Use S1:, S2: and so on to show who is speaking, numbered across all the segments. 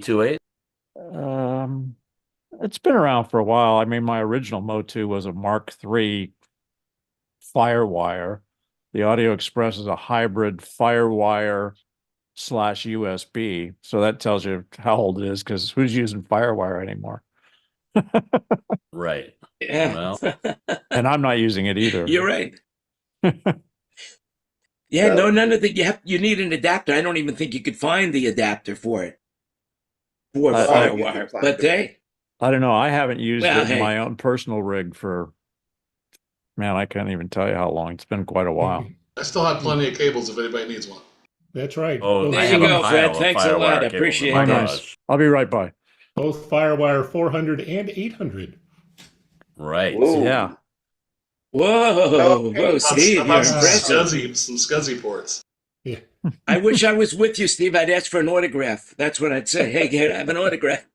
S1: 2.8?
S2: Um, it's been around for a while. I mean, my original Motu was a Mark III Firewire. The Audio Express is a hybrid Firewire slash USB. So that tells you how old it is, because who's using Firewire anymore?
S1: Right.
S3: Yeah.
S1: Well,
S2: And I'm not using it either.
S3: You're right. Yeah, no, none of the you need an adapter. I don't even think you could find the adapter for it for Firewire. But hey,
S2: I don't know. I haven't used
S3: well,
S2: it in my
S3: hey,
S2: own personal rig for, man, I can't even tell you how long. It's been quite a while.
S4: I still have plenty of cables if anybody needs one.
S5: That's right.
S1: oh,
S3: there
S1: I
S3: you
S1: have a
S3: go,
S1: pile
S3: Fred.
S1: of
S3: Thanks a lot. I
S1: Firewire cables in
S3: appreciate
S1: my
S2: Oh,
S3: it.
S2: nice.
S1: garage.
S2: I'll be right by.
S5: Both Firewire 400 and 800.
S1: Right.
S2: Yeah.
S3: Whoa, whoa, Steve, you're
S4: some
S3: impressive.
S4: SCSI ports.
S5: Yeah.
S3: I wish I was with you, Steve. I'd ask for an autograph. That's what I'd say. Hey, can I have an autograph?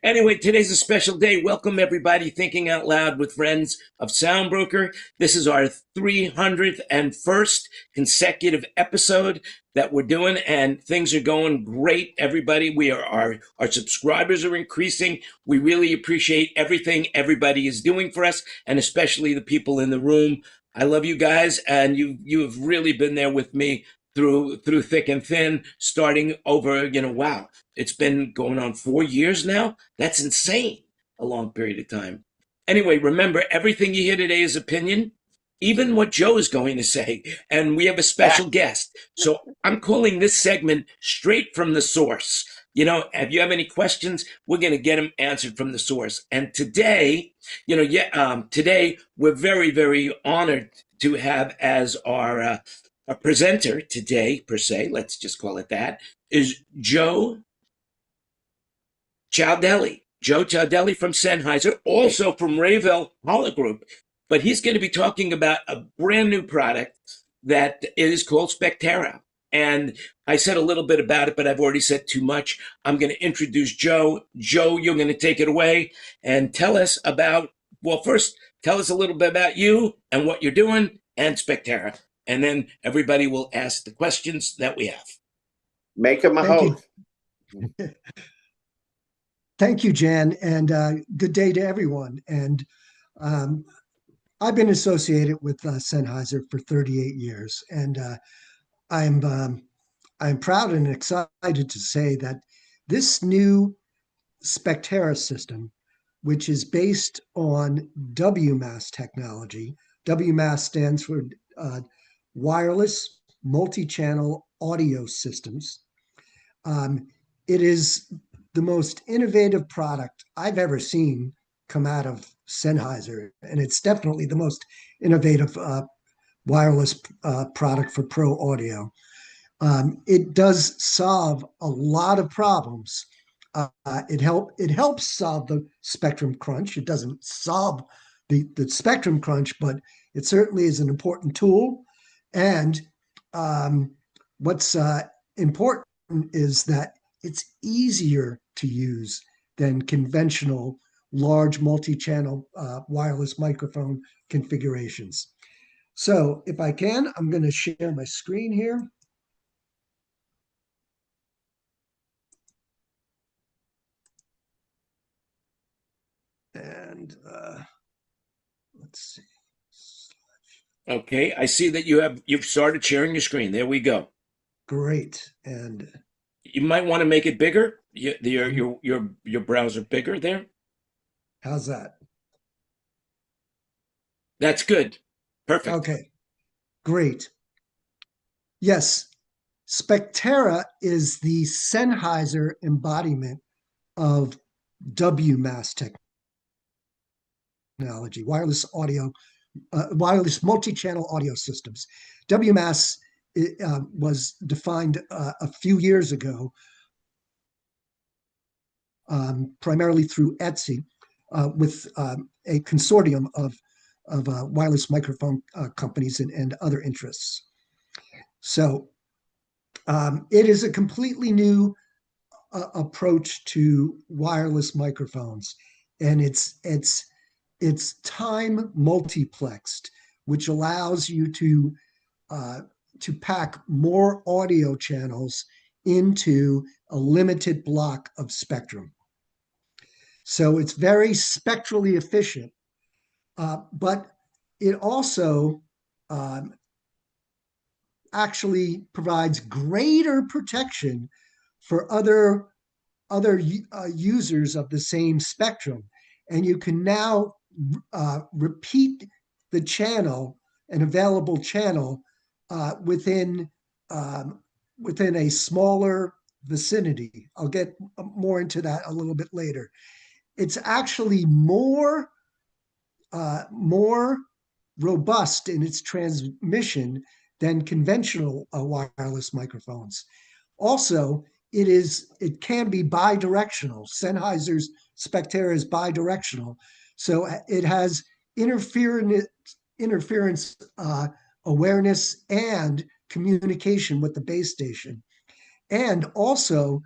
S3: Anyway, today's a special day. Welcome, everybody, Thinking Out Loud with Friends of SoundBroker. This is our 301st consecutive episode that we're doing, and things are going great, everybody. Our subscribers are increasing. We really appreciate everything everybody is doing for us, and especially the people in the room. I love you guys, and you have really been there with me through thick and thin, starting over, wow. It's been going on 4 years now. That's insane. A long period of time. Anyway, remember, everything you hear today is opinion, even what Joe is going to say. And we have a special guest. So I'm calling this segment Straight from the Source. If you have any questions, we're going to get them answered from the source. And today, today we're very, very honored to have as our presenter today, per se, let's just call it that, is Joe Ciaudelli. Joe Ciaudelli from Sennheiser, also from Rayville Hollow Group. But he's going to be talking about a brand new product that is called Spectera. And I said a little bit about it, but I've already said too much. I'm going to introduce Joe. Joe, you're going to take it away and tell us about, well, first, tell us a little bit about you and what you're doing and Spectera. And then everybody will ask the questions that we have.
S6: Make them a host.
S7: Thank you, Jan, and good day to everyone. And I've been associated with Sennheiser for 38 years, and I'm proud and excited to say that this new Spectera system, which is based on WMAS technology. WMAS stands for wireless multi-channel audio systems. It is the most innovative product I've ever seen come out of Sennheiser, and it's definitely the most innovative wireless product for pro audio. It does solve a lot of problems. It helps solve the spectrum crunch. It doesn't solve the spectrum crunch, but it certainly is an important tool. And what's important is that it's easier to use than conventional large multi-channel wireless microphone configurations. So if I can, I'm going to share my screen here. And let's see.
S3: Okay, I see that you've started sharing your screen. There we go.
S7: Great. And
S3: you might want to make it bigger. Your browser bigger there.
S7: How's that?
S3: That's good. Perfect.
S7: Okay, great. Yes, Spectera is the Sennheiser embodiment of WMAS technology, wireless multi-channel audio systems. WMAS was defined a few years ago, primarily through ETSI, with a consortium of wireless microphone companies and other interests. So it is a completely new approach to wireless microphones, and it's time multiplexed, which allows you to pack more audio channels into a limited block of spectrum. So it's very spectrally efficient, but it also actually provides greater protection for other users of the same spectrum. And you can now repeat the channel, an available channel, within a smaller vicinity. I'll get more into that a little bit later. It's actually more robust in its transmission than conventional wireless microphones. Also, it can be bi-directional. Sennheiser's Spectera is bi-directional, so it has interference awareness and communication with the base station. And also,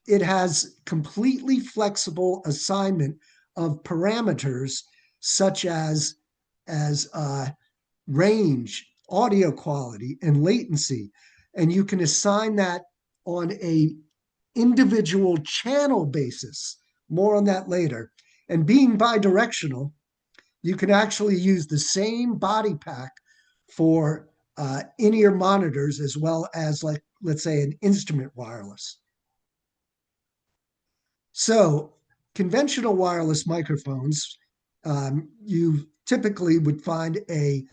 S7: it has completely flexible assignment of parameters such as range, audio quality, and latency. And you can assign that on a individual channel basis. More on that later. And being bidirectional, you can actually use the same body pack for in-ear monitors as well as, like, let's say, an instrument wireless. So conventional wireless microphones, you typically would find a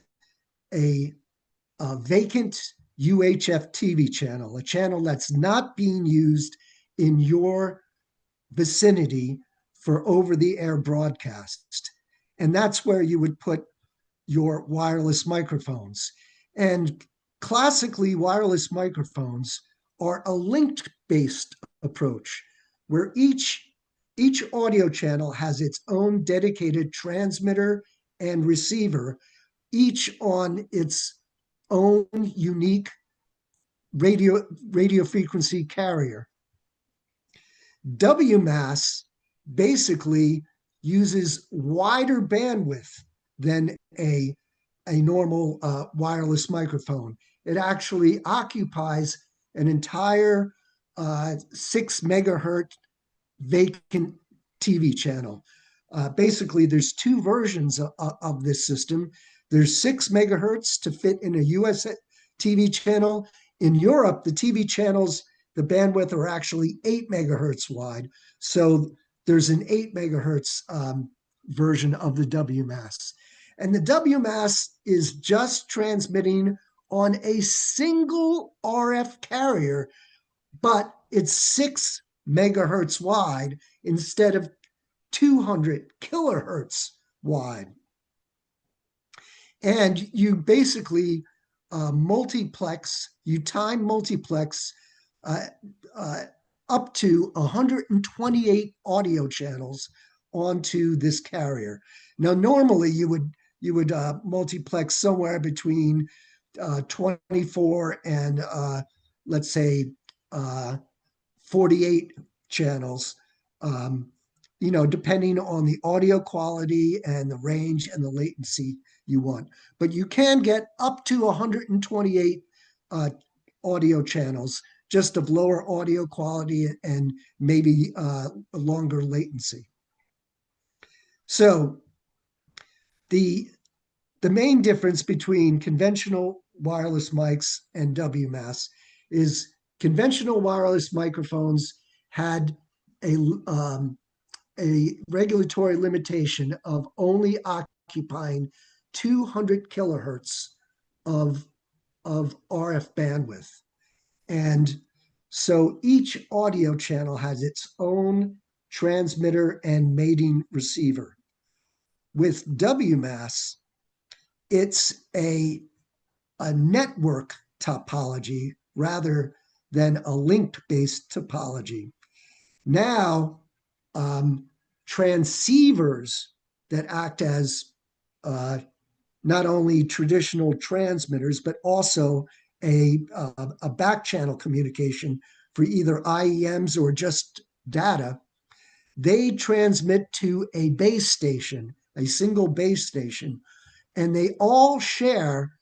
S7: vacant UHF TV channel, a channel that's not being used in your vicinity for over-the-air broadcast. And that's where you would put your wireless microphones. And classically, wireless microphones are a linked-based approach, where each audio channel has its own dedicated transmitter and receiver, each on its own unique radio frequency carrier. WMAS basically uses wider bandwidth than a normal wireless microphone. It actually occupies an entire 6 megahertz vacant TV channel. Basically, there's two versions of this system. There's 6 megahertz to fit in a US TV channel. In Europe, the TV channels, the bandwidth are actually 8 megahertz wide. So there's an 8 megahertz version of the WMAS. And the WMAS is just transmitting on a single RF carrier, but it's 6 megahertz wide instead of 200 kilohertz wide. And you basically time multiplex up to 128 audio channels onto this carrier. Now, normally you would multiplex somewhere between 24 and let's say 48 channels, depending on the audio quality and the range and the latency you want. But you can get up to 128 audio channels, just of lower audio quality and maybe a longer latency. So the main difference between conventional wireless mics and WMAS is conventional wireless microphones had a regulatory limitation of only occupying 200 kilohertz of RF bandwidth. And so each audio channel has its own transmitter and mating receiver. With WMAS, it's a network topology rather than a linked-based topology. Now, transceivers that act as not only traditional transmitters, but also a back channel communication for either IEMs or just data, they transmit to a base station, a single base station, and they all share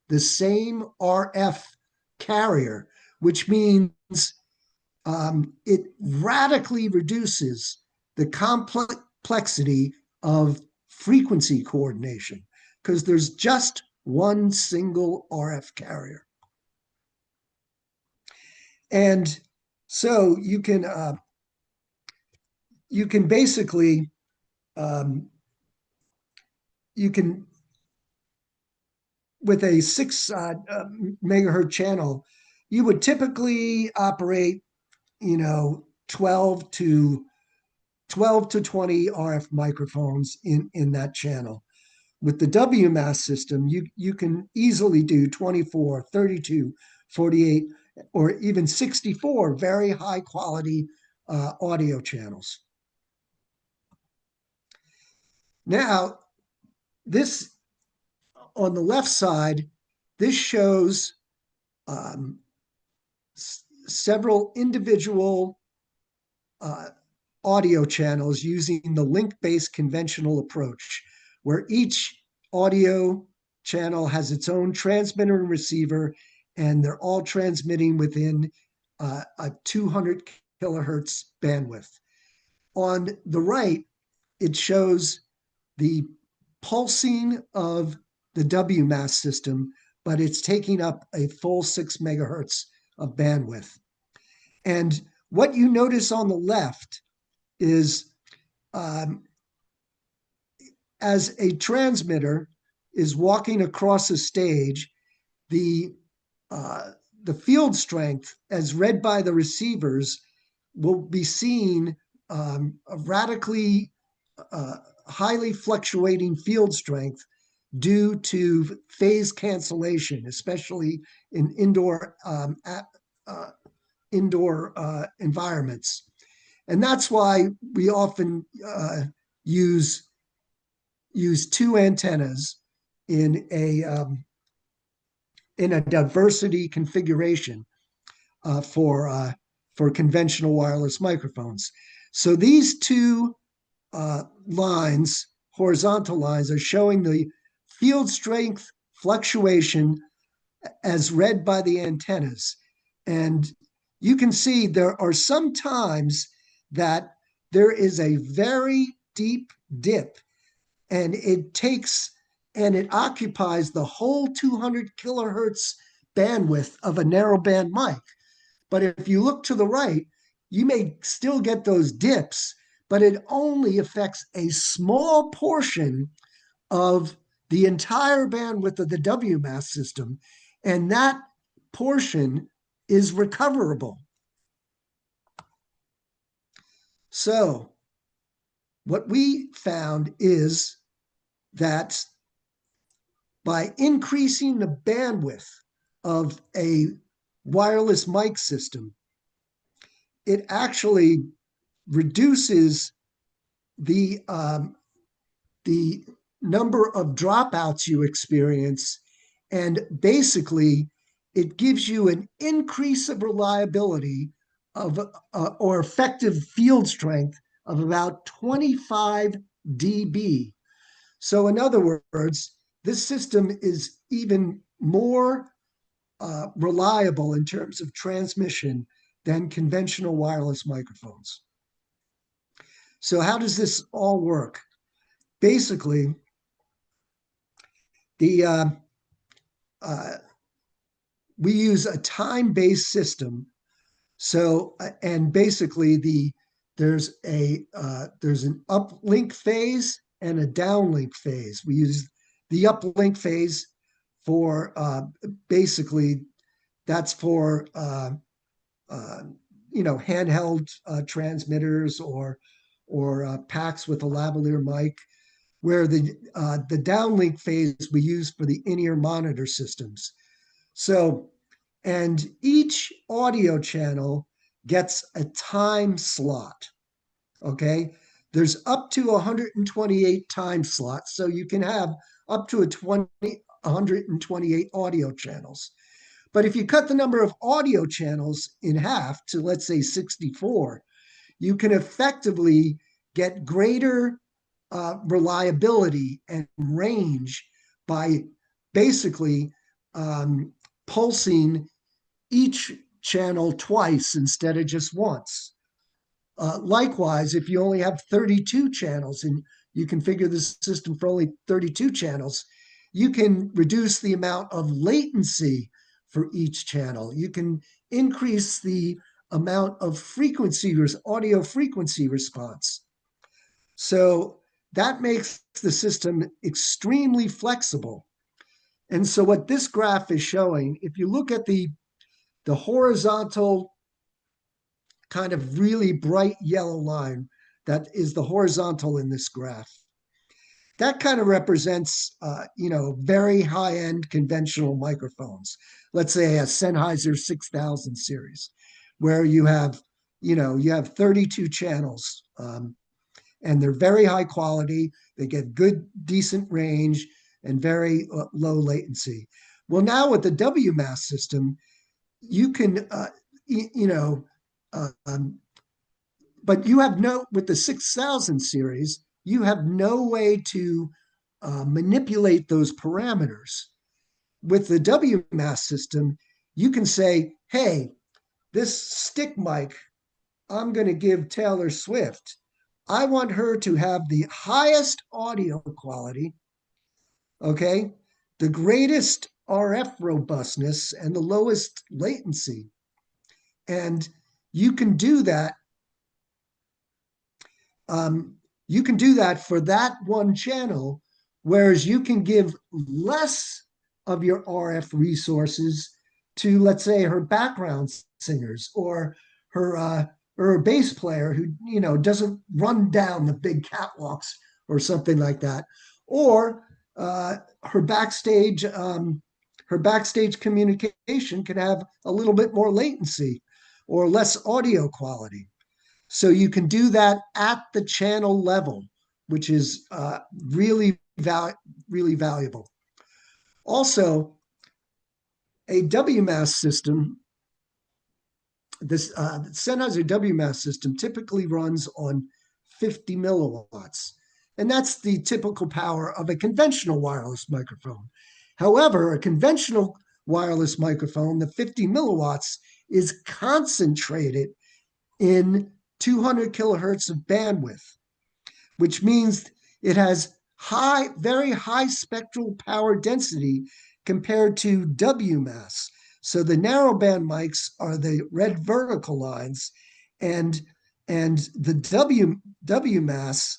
S7: the same RF carrier, which means it radically reduces the complexity of frequency coordination because there's just one single RF carrier. And so you can basically you can, with a 6 megahertz channel, you would typically operate 12 to 20 RF microphones in that channel. With the WMAS system, you can easily do 24, 32, 48, or even 64 very high quality audio channels. Now, this on the left side, this shows several individual audio channels using the link-based conventional approach, where each audio channel has its own transmitter and receiver, and they're all transmitting within a 200 kilohertz bandwidth. On the right, it shows the pulsing of the WMAS system, but it's taking up a full 6 megahertz of bandwidth. And what you notice on the left is as a transmitter is walking across a stage, the field strength as read by the receivers will be seeing a radically highly fluctuating field strength due to phase cancellation, especially in indoor environments. And that's why we often use two antennas in a diversity configuration for conventional wireless microphones. So these two lines, horizontal lines, are showing the field strength fluctuation as read by the antennas. And you can see there are some times that there is a very deep dip, and it occupies the whole 200 kilohertz bandwidth of a narrowband mic. But if you look to the right, you may still get those dips, but it only affects a small portion of the entire bandwidth of the WMAS system, and that portion is recoverable. So what we found is that by increasing the bandwidth of a wireless mic system, it actually reduces the number of dropouts you experience, and basically it gives you an increase of reliability of or effective field strength of about 25 dB. So in other words, this system is even more reliable in terms of transmission than conventional wireless microphones. So how does this all work? Basically, we use a time-based system. So, and basically there's an uplink phase and a downlink phase. We use the uplink phase for basically that's for handheld transmitters or packs with a lavalier mic, where the downlink phase we use for the in-ear monitor systems. So, and each audio channel gets a time slot, okay? There's up to 128 time slots, so you can have up to 128 audio channels. But if you cut the number of audio channels in half to, let's say, 64, you can effectively get greater reliability and range by basically pulsing each channel twice instead of just once. Likewise, if you only have 32 channels and you configure the system for only 32 channels, you can reduce the amount of latency for each channel. You can increase the amount of audio frequency response. So that makes the system extremely flexible. And so what this graph is showing, if you look at the horizontal kind of really bright yellow line that is the horizontal in this graph, that kind of represents, very high-end conventional microphones. Let's say a Sennheiser 6000 series, where you have 32 channels, and they're very high quality. They get good, decent range and very low latency. Well, now with the WMAS system, you can, but you have with the 6000 series, you have no way to manipulate those parameters. With the WMAS system, you can say, hey, this stick mic, I'm going to give Taylor Swift. I want her to have the highest audio quality, okay, the greatest RF robustness, and the lowest latency. And you can do that. You can do that for that one channel, whereas you can give less of your RF resources to, let's say, her background singers or her bass player who doesn't run down the big catwalks or something like that, or her backstage communication can have a little bit more latency or less audio quality. So you can do that at the channel level, which is really valuable. Also, a WMAS system, this Sennheiser WMAS system typically runs on 50 milliwatts. And that's the typical power of a conventional wireless microphone. However, a conventional wireless microphone, the 50 milliwatts, is concentrated in 200 kilohertz of bandwidth, which means it has very high spectral power density compared to WMAS. So the narrowband mics are the red vertical lines, and the WMAS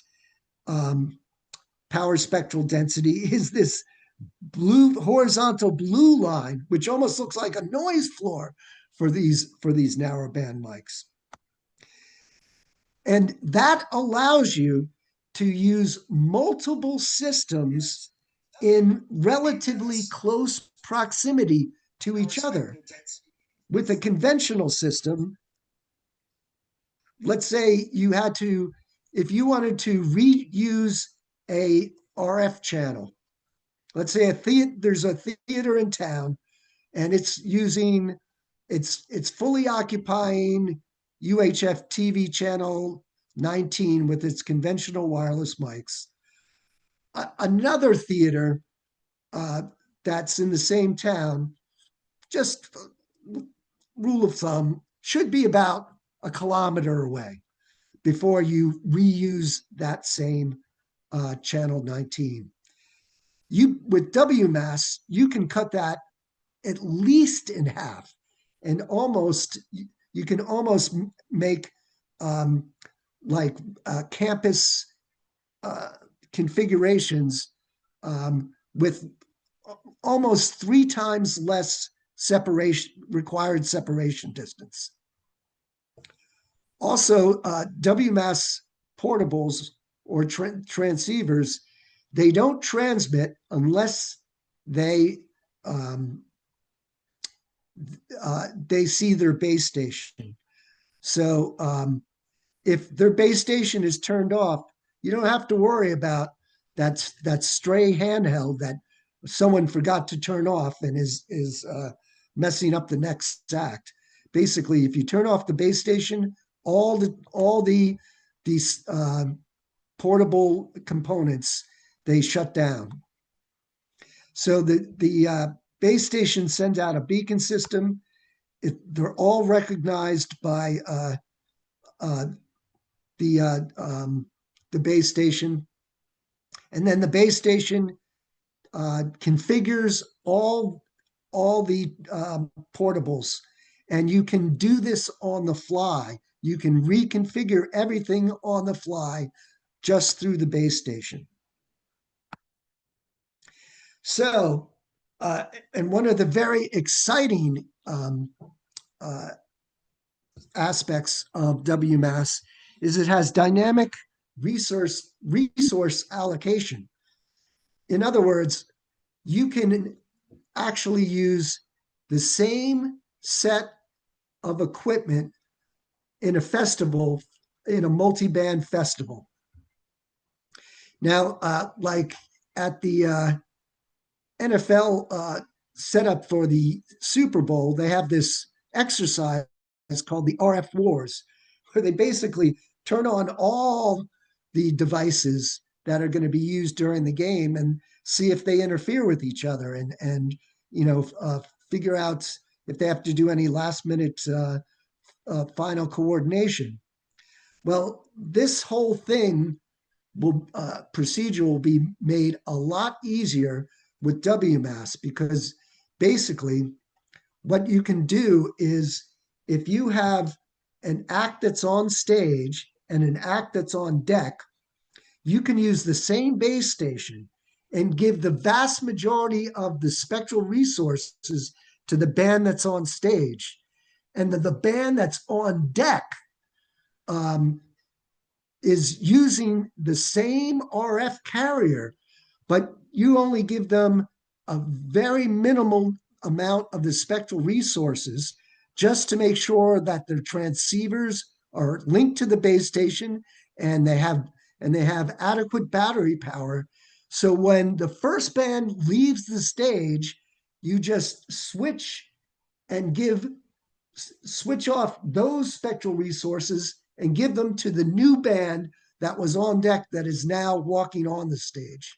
S7: power spectral density is this horizontal blue line, which almost looks like a noise floor for these narrowband mics. And that allows you to use multiple systems in relatively close proximity to each other. With a conventional system, let's say if you wanted to reuse a RF channel, let's say there's a theater in town and it's fully occupying UHF TV channel 19 with its conventional wireless mics. Another theater that's in the same town, just rule of thumb, should be about a kilometer away before you reuse that same channel 19. With WMAS, you can cut that at least in half, and you can almost make campus configurations with almost 3 times less required separation distance. Also, WMAS portables or transceivers, they don't transmit unless they see their base station. So if their base station is turned off, you don't have to worry about that stray handheld that someone forgot to turn off and is messing up the next act. Basically, if you turn off the base station, all these portable components, they shut down. So the base station sends out a beacon system. They're all recognized by the base station, and then the base station configures all the portables, and you can do this on the fly. You can reconfigure everything on the fly just through the base station. So, and one of the very exciting aspects of WMAS is it has dynamic resource allocation. In other words, you can actually use the same set of equipment in a festival, in a multi-band festival. Now, like at the NFL setup for the Super Bowl, they have this exercise called the RF Wars, where they basically turn on all the devices that are going to be used during the game and see if they interfere with each other, and figure out if they have to do any last minute final coordination. Well, this whole thing procedure will be made a lot easier with WMAS, because basically what you can do is, if you have an act that's on stage and an act that's on deck, you can use the same base station and give the vast majority of the spectral resources to the band that's on stage. And the band that's on deck is using the same RF carrier, but you only give them a very minimal amount of the spectral resources, just to make sure that their transceivers are linked to the base station and they have adequate battery power. So when the first band leaves the stage, you just switch off those spectral resources and give them to the new band that was on deck that is now walking on the stage.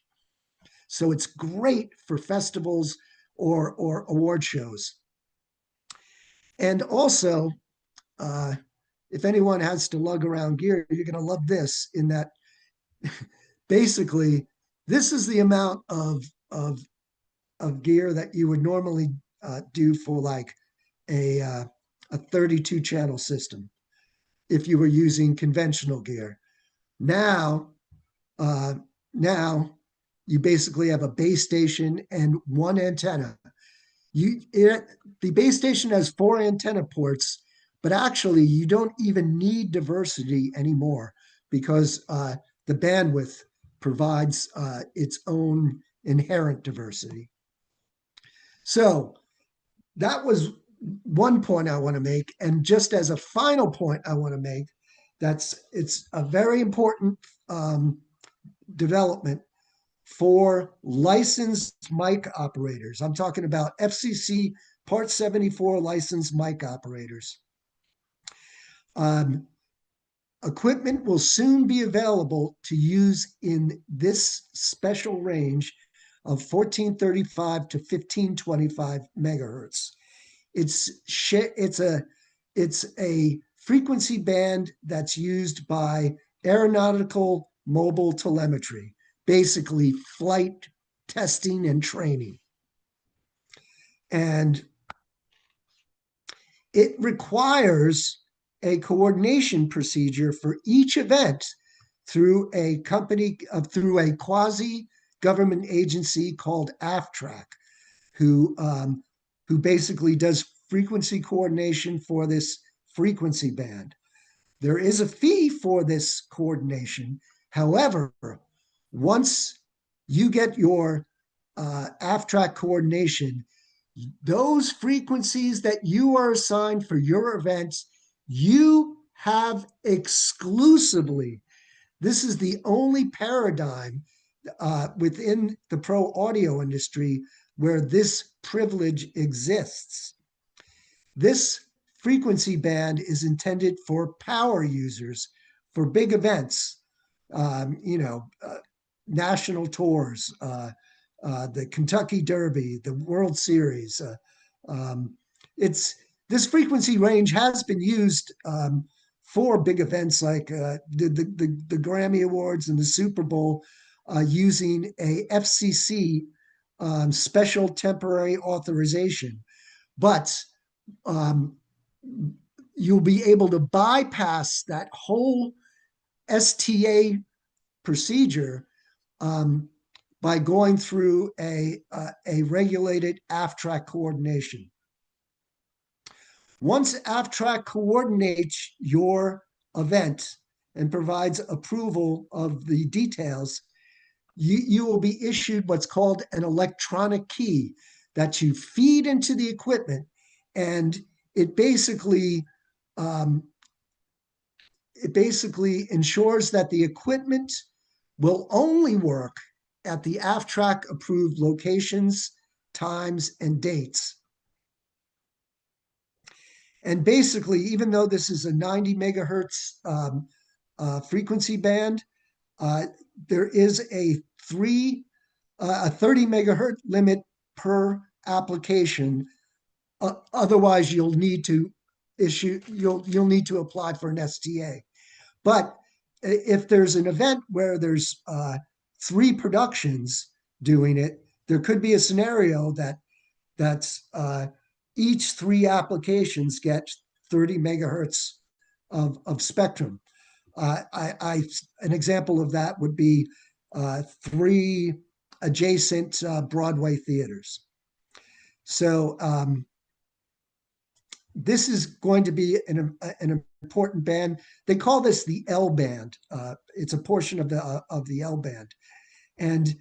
S7: So it's great for festivals or award shows. And also, if anyone has to lug around gear, you're going to love this, in that basically this is the amount of gear that you would normally do for like a 32 channel system if you were using conventional gear. Now you basically have a base station and one antenna. The base station has 4 antenna ports, but actually you don't even need diversity anymore, because the bandwidth provides its own inherent diversity. So that was one point I want to make. And just as a final point I want to make, it's a very important development for licensed mic operators. I'm talking about FCC Part 74 licensed mic operators. Equipment will soon be available to use in this special range of 1435 to 1525 megahertz. It's a frequency band that's used by aeronautical mobile telemetry, basically flight testing and training. And it requires a coordination procedure for each event through a quasi-government agency called AFTRAC, who basically does frequency coordination for this frequency band. There is a fee for this coordination. However, once you get your AFTRAC coordination, those frequencies that you are assigned for your events, you have exclusively. This is the only paradigm within the pro audio industry where this privilege exists. This frequency band is intended for power users, for big events, national tours, the Kentucky Derby, the World Series. This frequency range has been used for big events like the Grammy Awards and the Super Bowl, using a FCC special temporary authorization. But you'll be able to bypass that whole STA procedure by going through a regulated AFTRAC coordination. Once AFTRAC coordinates your event and provides approval of the details, you will be issued what's called an electronic key that you feed into the equipment, and it basically ensures that the equipment will only work at the AFTRAC approved locations, times, and dates. And basically, even though this is a 90 megahertz frequency band, there is a 30 megahertz limit per application. Otherwise, you'll need to apply for an STA. But if there's an event where there's 3 productions doing it, there could be a scenario that's each 3 applications get 30 megahertz of spectrum. An example of that would be 3 adjacent Broadway theaters. So this is going to be an important band. They call this the L band. It's a portion of the L band, and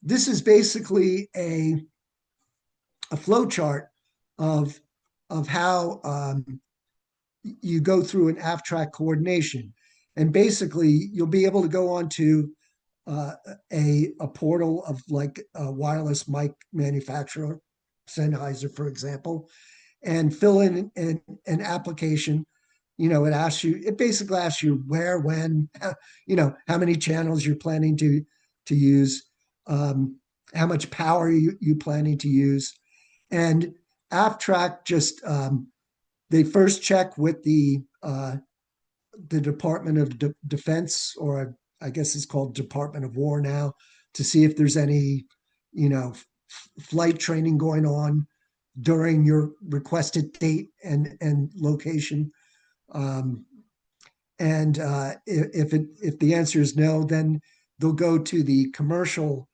S7: this is basically a flow chart of how you go through an AFTRAC coordination. And basically, you'll be able to go onto a portal of like a wireless mic manufacturer, Sennheiser, for example, and fill in an application. It basically asks you where, when, how many channels you're planning to use, how much power you planning to use. And AFTRAC just, they first check with the Department of Defense, or I guess it's called Department of War now, to see if there's any, flight training going on during your requested date and location. If the answer is no, then they'll go to the commercial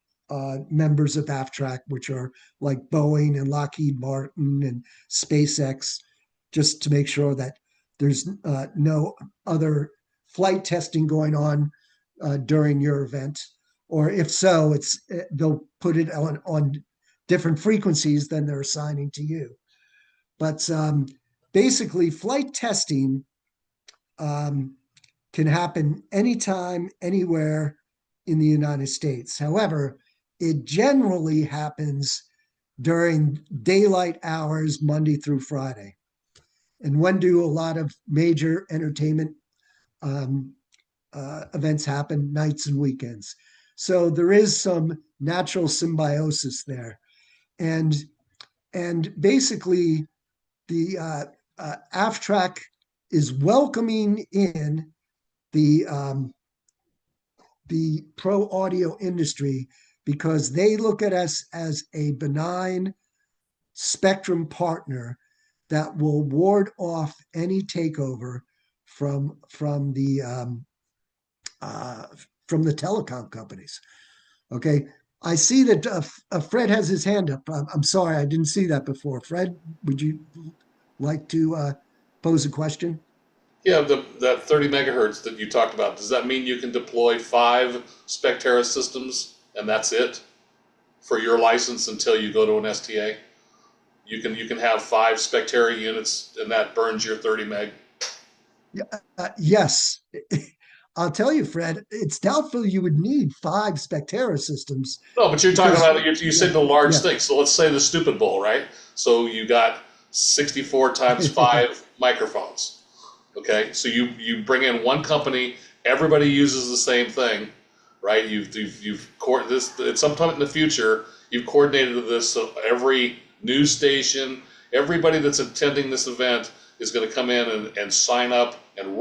S7: members of AFTRAC, which are like Boeing and Lockheed Martin and SpaceX, just to make sure that there's no other flight testing going on during your event. Or if so, they'll put it on different frequencies than they're assigning to you. But basically, flight testing can happen anytime, anywhere in the United States. However, it generally happens during daylight hours, Monday through Friday. And when do a lot of major entertainment events happen? Nights and weekends. So there is some natural symbiosis there. And basically, the AFTRAC is welcoming in the pro audio industry, because they look at us as a benign spectrum partner that will ward off any takeover from the telecom companies. Okay, I see that Fred has his hand up. I'm sorry, I didn't see that before. Fred, would you like to pose a question?
S4: Yeah, that 30 megahertz that you talked about, does that mean you can deploy 5 Spectera systems and that's it for your license until you go to an STA? You can have 5 Spectera units and that burns your 30 meg?
S7: Yes. I'll tell you, Fred, it's doubtful you would need 5 Spectera systems.
S4: No, but you're talking about, you said the large thing. So let's say the stupid bowl, right? So you got 64 times 5 microphones. Okay, so you bring in one company, everybody uses the same thing, right? This at some time in the future. You've coordinated this so every news station, everybody that's attending this event is going to come in and sign up and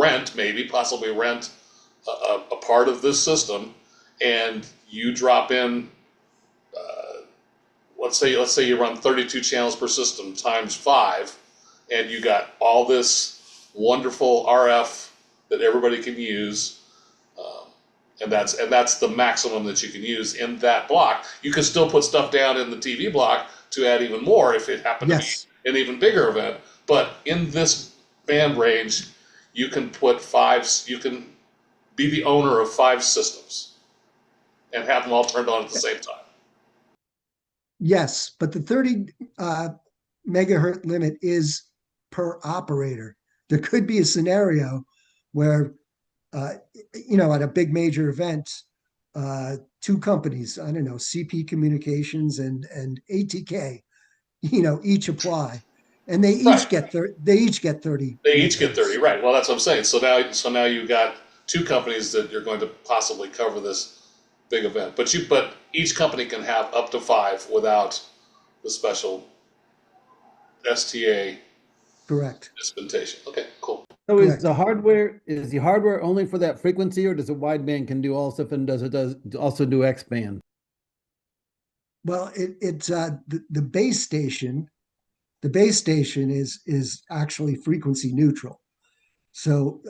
S4: possibly rent a part of this system, and you drop in. Let's say you run 32 channels per system times 5, and you got all this wonderful RF that everybody can use, and that's the maximum that you can use in that block. You can still put stuff down in the TV block to add even more if it happened to be an even bigger event. But in this band range, you can put 5. You can be the owner of 5 systems and have them all turned on at the same time.
S7: Yes, but the 30 megahertz limit is per operator. There could be a scenario where, at a big major event, 2 companies, I don't know, CP Communications and ATK, each apply, and they each get 30. They each get 30.
S4: They each get 30, right? Well, that's what I'm saying. So now you've got 2 companies that you're going to possibly cover this big event, but each company can have up to 5 without the special STA
S7: Correct
S4: dispensation. Okay, cool.
S1: So
S7: Correct.
S1: is the hardware only for that frequency, or does it wideband can do all stuff, and does it also do X band?
S7: Well, it's the base station. The base station is actually frequency neutral. So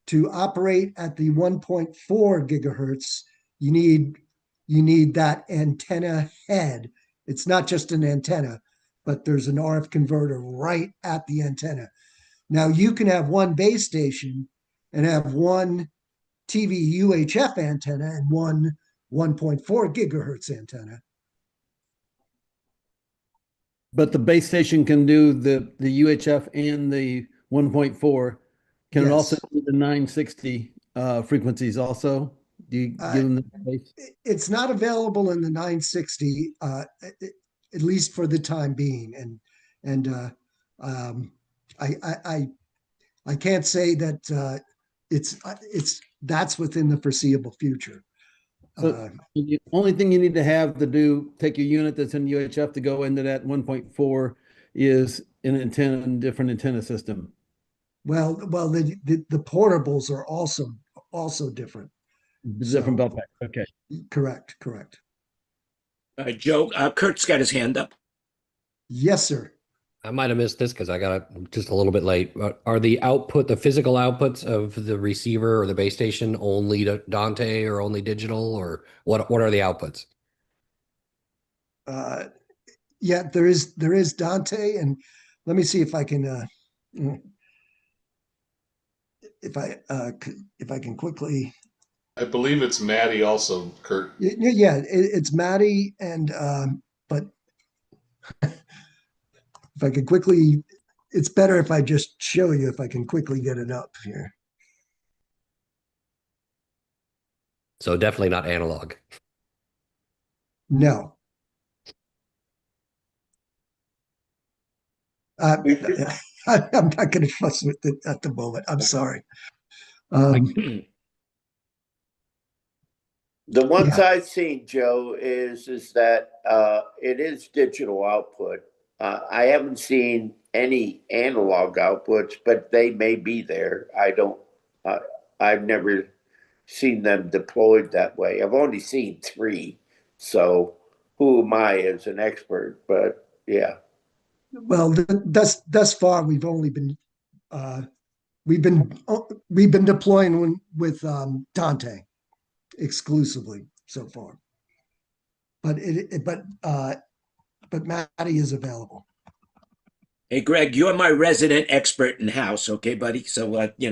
S7: to operate at the 1.4 gigahertz, you need that antenna head. It's not just an antenna, but there's an RF converter right at the antenna. Now you can have one base station and have one TV UHF antenna and one 1.4 gigahertz antenna.
S1: But the base station can do the UHF and the 1.4. Can it also do the 960 frequencies also? Do you give them the base?
S7: It's not available in the 960, at least for the time being, and I can't say that that's within the foreseeable future.
S1: So the only thing you need to have to take your unit that's in UHF to go into that 1.4 is an antenna and different antenna system.
S7: Well, the portables are also different.
S1: Different belt pack. Okay.
S7: Correct.
S3: Joe, Kurt's got his hand up.
S7: Yes, sir.
S8: I might have missed this because I got just a little bit late. Are the physical outputs of the receiver or the base station only Dante or only digital, or what are the outputs?
S7: Yeah, there is Dante, and let me see if I can if I can quickly.
S4: I believe it's Maddie also, Kurt.
S7: Yeah, it's Maddie, and but if I could quickly, it's better if I just show you if I can quickly get it up here.
S8: So definitely not analog.
S7: No. I'm not going to fuss with it at the moment. I'm sorry.
S6: The ones I've seen, Joe, is that it is digital output. I haven't seen any analog outputs, but they may be there. I've never seen them deployed that way. I've only seen 3, so who am I as an expert? But yeah.
S7: Well, thus far we've been deploying with Dante exclusively so far, but Matty is available.
S3: Hey, Greg, you're my resident expert in house, okay, buddy? So, hey, to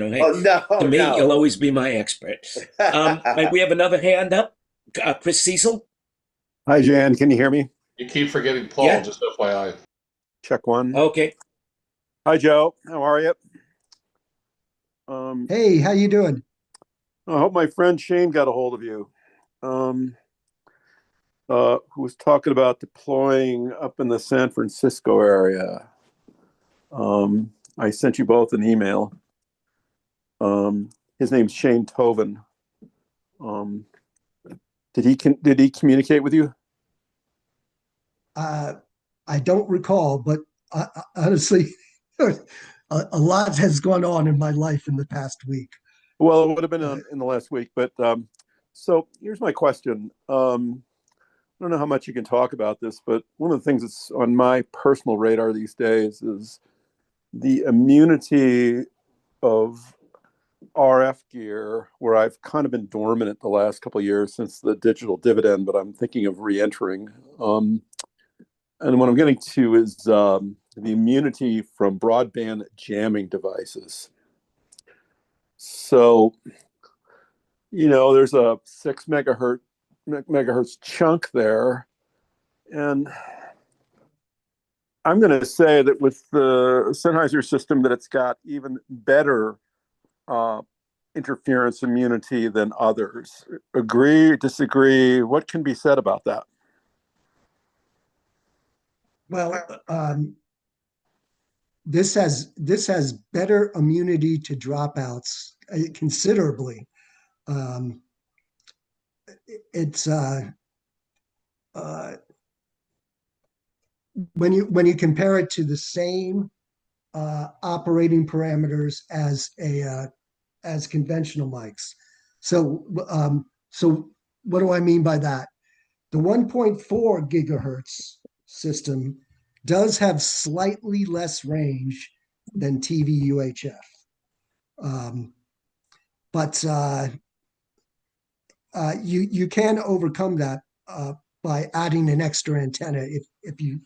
S3: me,
S6: no.
S3: you'll always be my expert. We have another hand up. Chris Cecil?
S9: Hi, Jan. Can you hear me?
S4: You keep forgetting Paul, just FYI.
S9: Check 1.
S3: Okay.
S9: Hi, Joe. How are you?
S7: Hey, how you doing?
S9: I hope my friend Shane got a hold of you. Who was talking about deploying up in the San Francisco area. I sent you both an email. His name's Shane Toven. Did he communicate with you?
S7: I don't recall, but honestly, a lot has gone on in my life in the past week.
S9: Well, it would have been in the last week, but so here's my question. I don't know how much you can talk about this, but one of the things that's on my personal radar these days is the immunity of RF gear, where I've kind of been dormant the last couple of years since the digital dividend, but I'm thinking of re-entering. And what I'm getting to is the immunity from broadband jamming devices. So, there's a 6 megahertz chunk there. And I'm going to say that with the Sennheiser system that it's got even better interference immunity than others. Agree, disagree? What can be said about that?
S7: Well, this has better immunity to dropouts considerably. It's when you compare it to the same operating parameters as conventional mics. So what do I mean by that? The 1.4 gigahertz system does have slightly less range than TV UHF. But you can overcome that by adding an extra antenna if you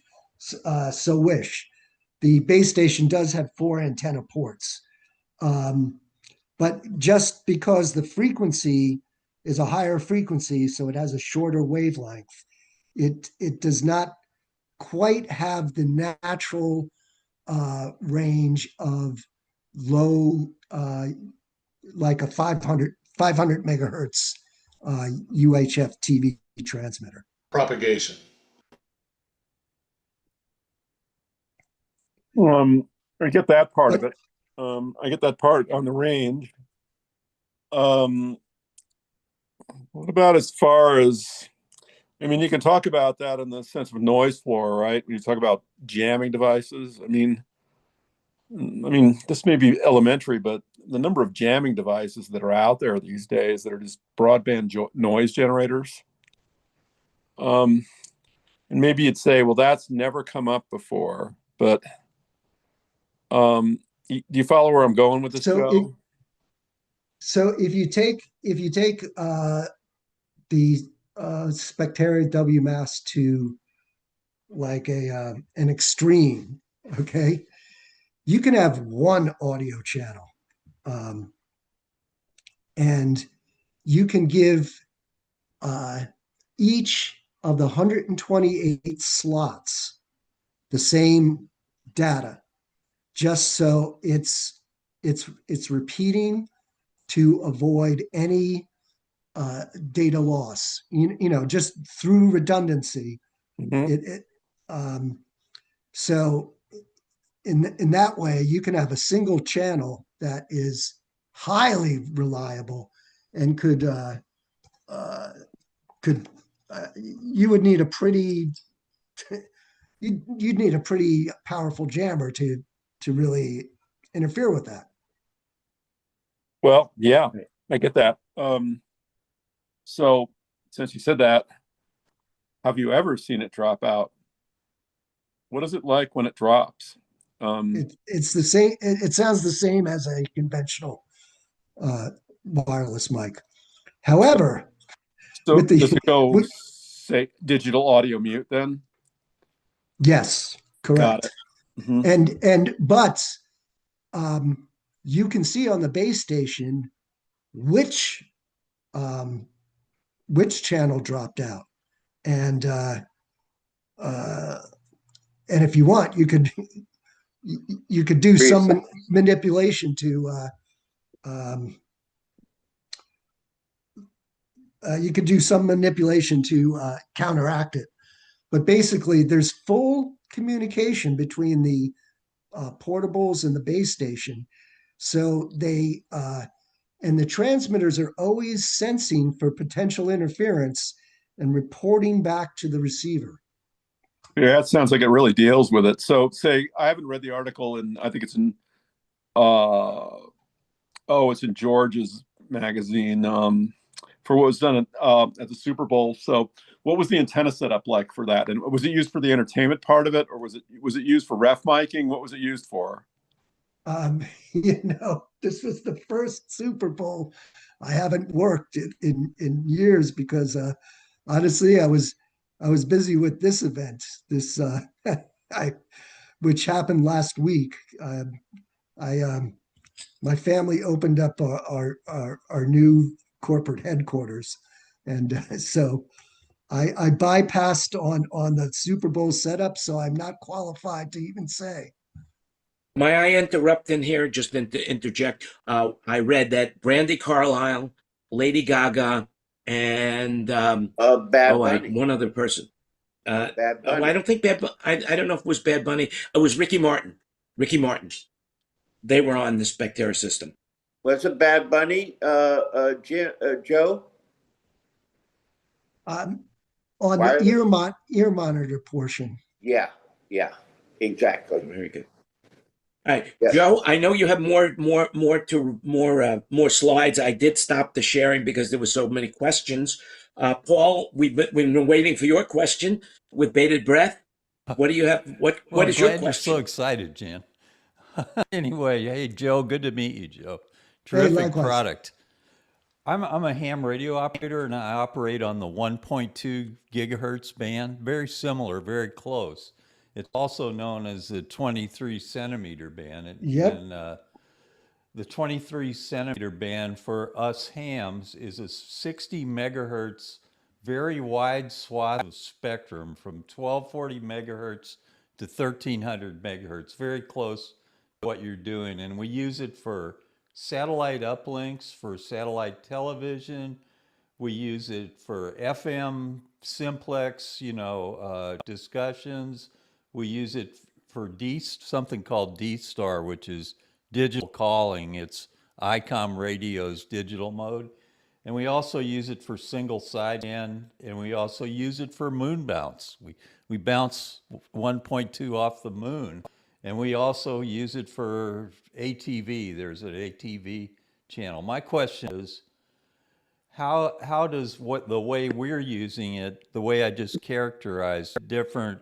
S7: so wish. The base station does have 4 antenna ports. But just because the frequency is a higher frequency, so it has a shorter wavelength, it does not quite have the natural range of low, like a 500 megahertz UHF TV transmitter.
S4: Propagation.
S9: I get that part of it. I get that part on the range. What about as far as, you can talk about that in the sense of noise floor, right? When you talk about jamming devices, I mean, this may be elementary, but the number of jamming devices that are out there these days that are just broadband noise generators. And maybe you'd say, well, that's never come up before, but do you follow where I'm going with this, Joe?
S7: So if you take the Spectera WMAS to like an extreme, okay, you can have one audio channel, and you can give each of the 128 slots the same data, just so it's repeating to avoid any data loss. Just through redundancy.
S9: Mm-hmm.
S7: So in that way, you can have a single channel that is highly reliable and you would need a pretty you'd need a pretty powerful jammer to really interfere with that.
S9: Well, yeah, I get that. So since you said that, have you ever seen it drop out? What is it like when it drops?
S7: It's the same. It sounds the same as a conventional wireless mic. However,
S9: so does it go say digital audio mute then?
S7: Yes, correct.
S9: Got it. Mm-hmm.
S7: But you can see on the base station which channel dropped out, and if you want, you could do some manipulation to counteract it. But basically, there's full communication between the portables and the base station, so they And the transmitters are always sensing for potential interference and reporting back to the receiver.
S9: Yeah, it sounds like it really deals with it. So say I haven't read the article, and I think it's in it's in George's magazine for what was done at the Super Bowl. So what was the antenna setup like for that? And was it used for the entertainment part of it, or was it used for ref miking? What was it used for?
S7: This was the first Super Bowl. I haven't worked in years because honestly, I was busy with this event, which happened last week. My family opened up our new corporate headquarters, and so I bypassed on the Super Bowl setup, so I'm not qualified to even say.
S3: May I interrupt in here, just to interject? I read that Brandy Carlisle, Lady Gaga, and
S6: Bad Bunny.
S3: one other person.
S6: Bad Bunny.
S3: I don't think I don't know if it was Bad Bunny. It was Ricky Martin. They were on the Spectera system.
S6: Was it Bad Bunny, Joe?
S7: On the ear monitor portion.
S6: Yeah, exactly.
S3: Very good. All right,
S6: Yes.
S3: Joe, I know you have more slides. I did stop the sharing because there were so many questions. Paul, we've been waiting for your question with bated breath. What do you have? What is your question?
S10: You're so excited, Jan. Anyway, hey Joe, good to meet you, Joe. Terrific product. I'm a ham radio operator, and I operate on the 1.2 gigahertz band. Very similar, very close. It's also known as the 23 centimeter band.
S7: Yep.
S10: And the 23 centimeter band for us hams is a 60 megahertz, very wide swath of spectrum from 1240 megahertz to 1300 megahertz, very close to what you're doing. And we use it for satellite uplinks, for satellite television. We use it for FM simplex, discussions. We use it for something called D-Star, which is digital calling. It's ICOM radio's digital mode. And we also use it for single sideband, and we also use it for moon bounce. We bounce 1.2 off the moon, and we also use it for ATV. There's an ATV channel. My question is, how does the way we're using it, the way I just characterized, different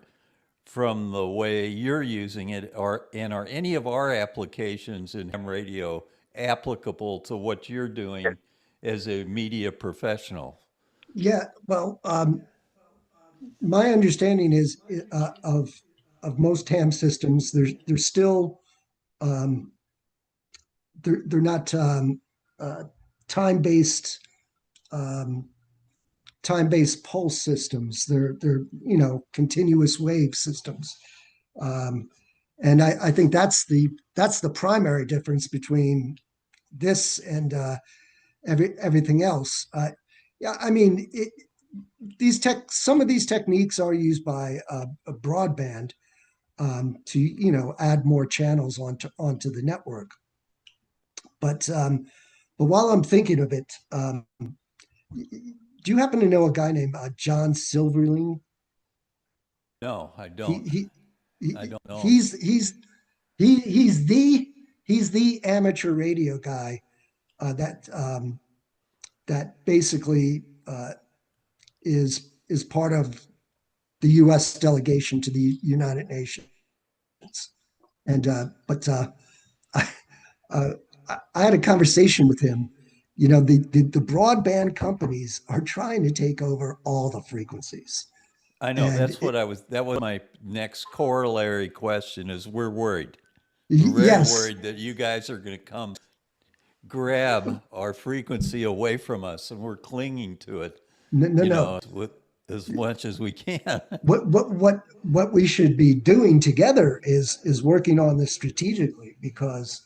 S10: from the way you're using it, and are any of our applications in ham radio applicable to what you're doing as a media professional?
S7: Yeah, well, my understanding is of most ham systems, they're still they're not time-based pulse systems. They're continuous wave systems, and I think that's the primary difference between this and everything else. I mean, some of these techniques are used by a broadband to add more channels onto the network. But while I'm thinking of it, do you happen to know a guy named John Silverling?
S10: No, I don't. I don't know.
S7: He's the amateur radio guy that basically is part of the U.S. delegation to the United Nations. And I had a conversation with him. The broadband companies are trying to take over all the frequencies.
S10: I know, that was my next corollary question is we're worried. We're very worried that you guys are going to come grab our frequency away from us, and we're clinging to it.
S7: No.
S10: With as much as we can.
S7: What we should be doing together is working on this strategically because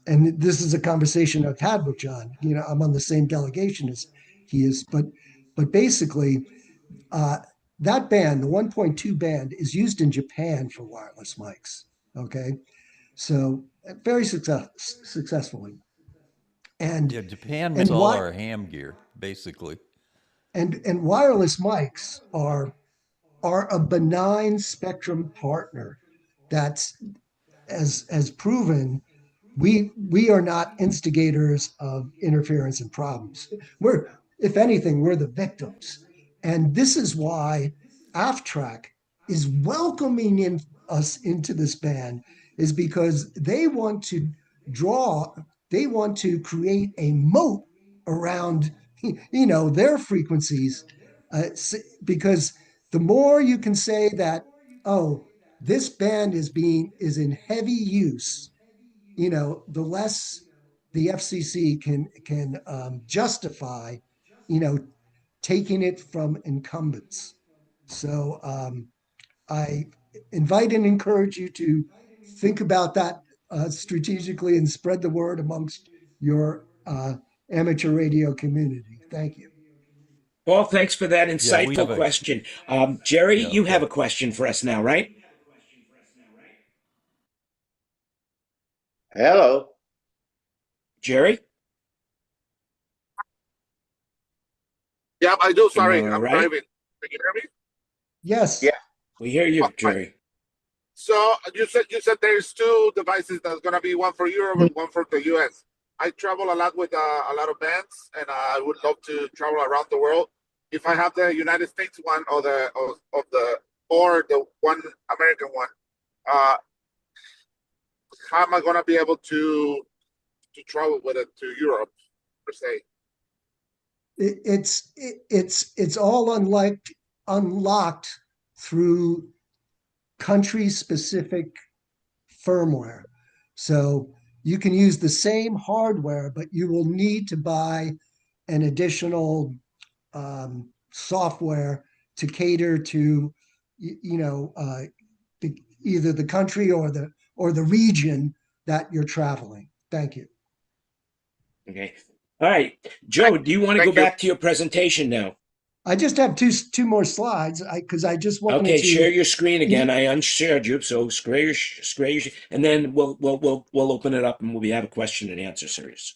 S7: and this is a conversation I've had with John. I'm on the same delegation as he is, but basically that band, the 1.2 band, is used in Japan for wireless mics. Okay, So very successfully. And
S10: Yeah, Japan
S7: and
S10: makes all
S7: what
S10: our ham gear, basically.
S7: and wireless mics are a benign spectrum partner that's as proven. We are not instigators of interference and problems. We're, if anything, we're the victims. And this is why AFTRAC is welcoming in us into this band, is because they want to draw, they want to create a moat around, their frequencies, because the more you can say that, oh, this band is in heavy use, the less the FCC can justify, taking it from incumbents. So I invite and encourage you to think about that strategically and spread the word amongst your amateur radio community. Thank you.
S3: Paul, thanks for that
S10: Yeah, we have
S3: insightful
S10: a
S3: question. Jerry,
S10: yeah,
S3: you have
S10: okay.
S3: a question for us now, right?
S6: Hello.
S3: Jerry?
S11: Yeah, I do. Sorry,
S3: All
S11: I'm
S3: right.
S11: driving. Can you hear me?
S7: Yes.
S6: Yeah.
S3: We hear you,
S11: Oh, fine.
S3: Jerry.
S11: So you said there's two devices that's gonna be one for Europe and one for the US. I travel a lot with a lot of bands, and I would love to travel around the world. If I have the United States one or the one American one, uh, how am I gonna be able to travel with it to Europe per se?
S7: It's all unlocked through country specific firmware. So you can use the same hardware, but you will need to buy an additional software to cater to, either the country or the region that you're traveling. Thank you.
S3: Okay. All right. Joe, do you want to go
S11: Thank you.
S3: back to your presentation now?
S7: I just have two more slides because I just wanted
S3: Okay,
S7: to
S3: share your screen again. I unshared you, so share your, and then we'll open it up and we'll have a question and answer series.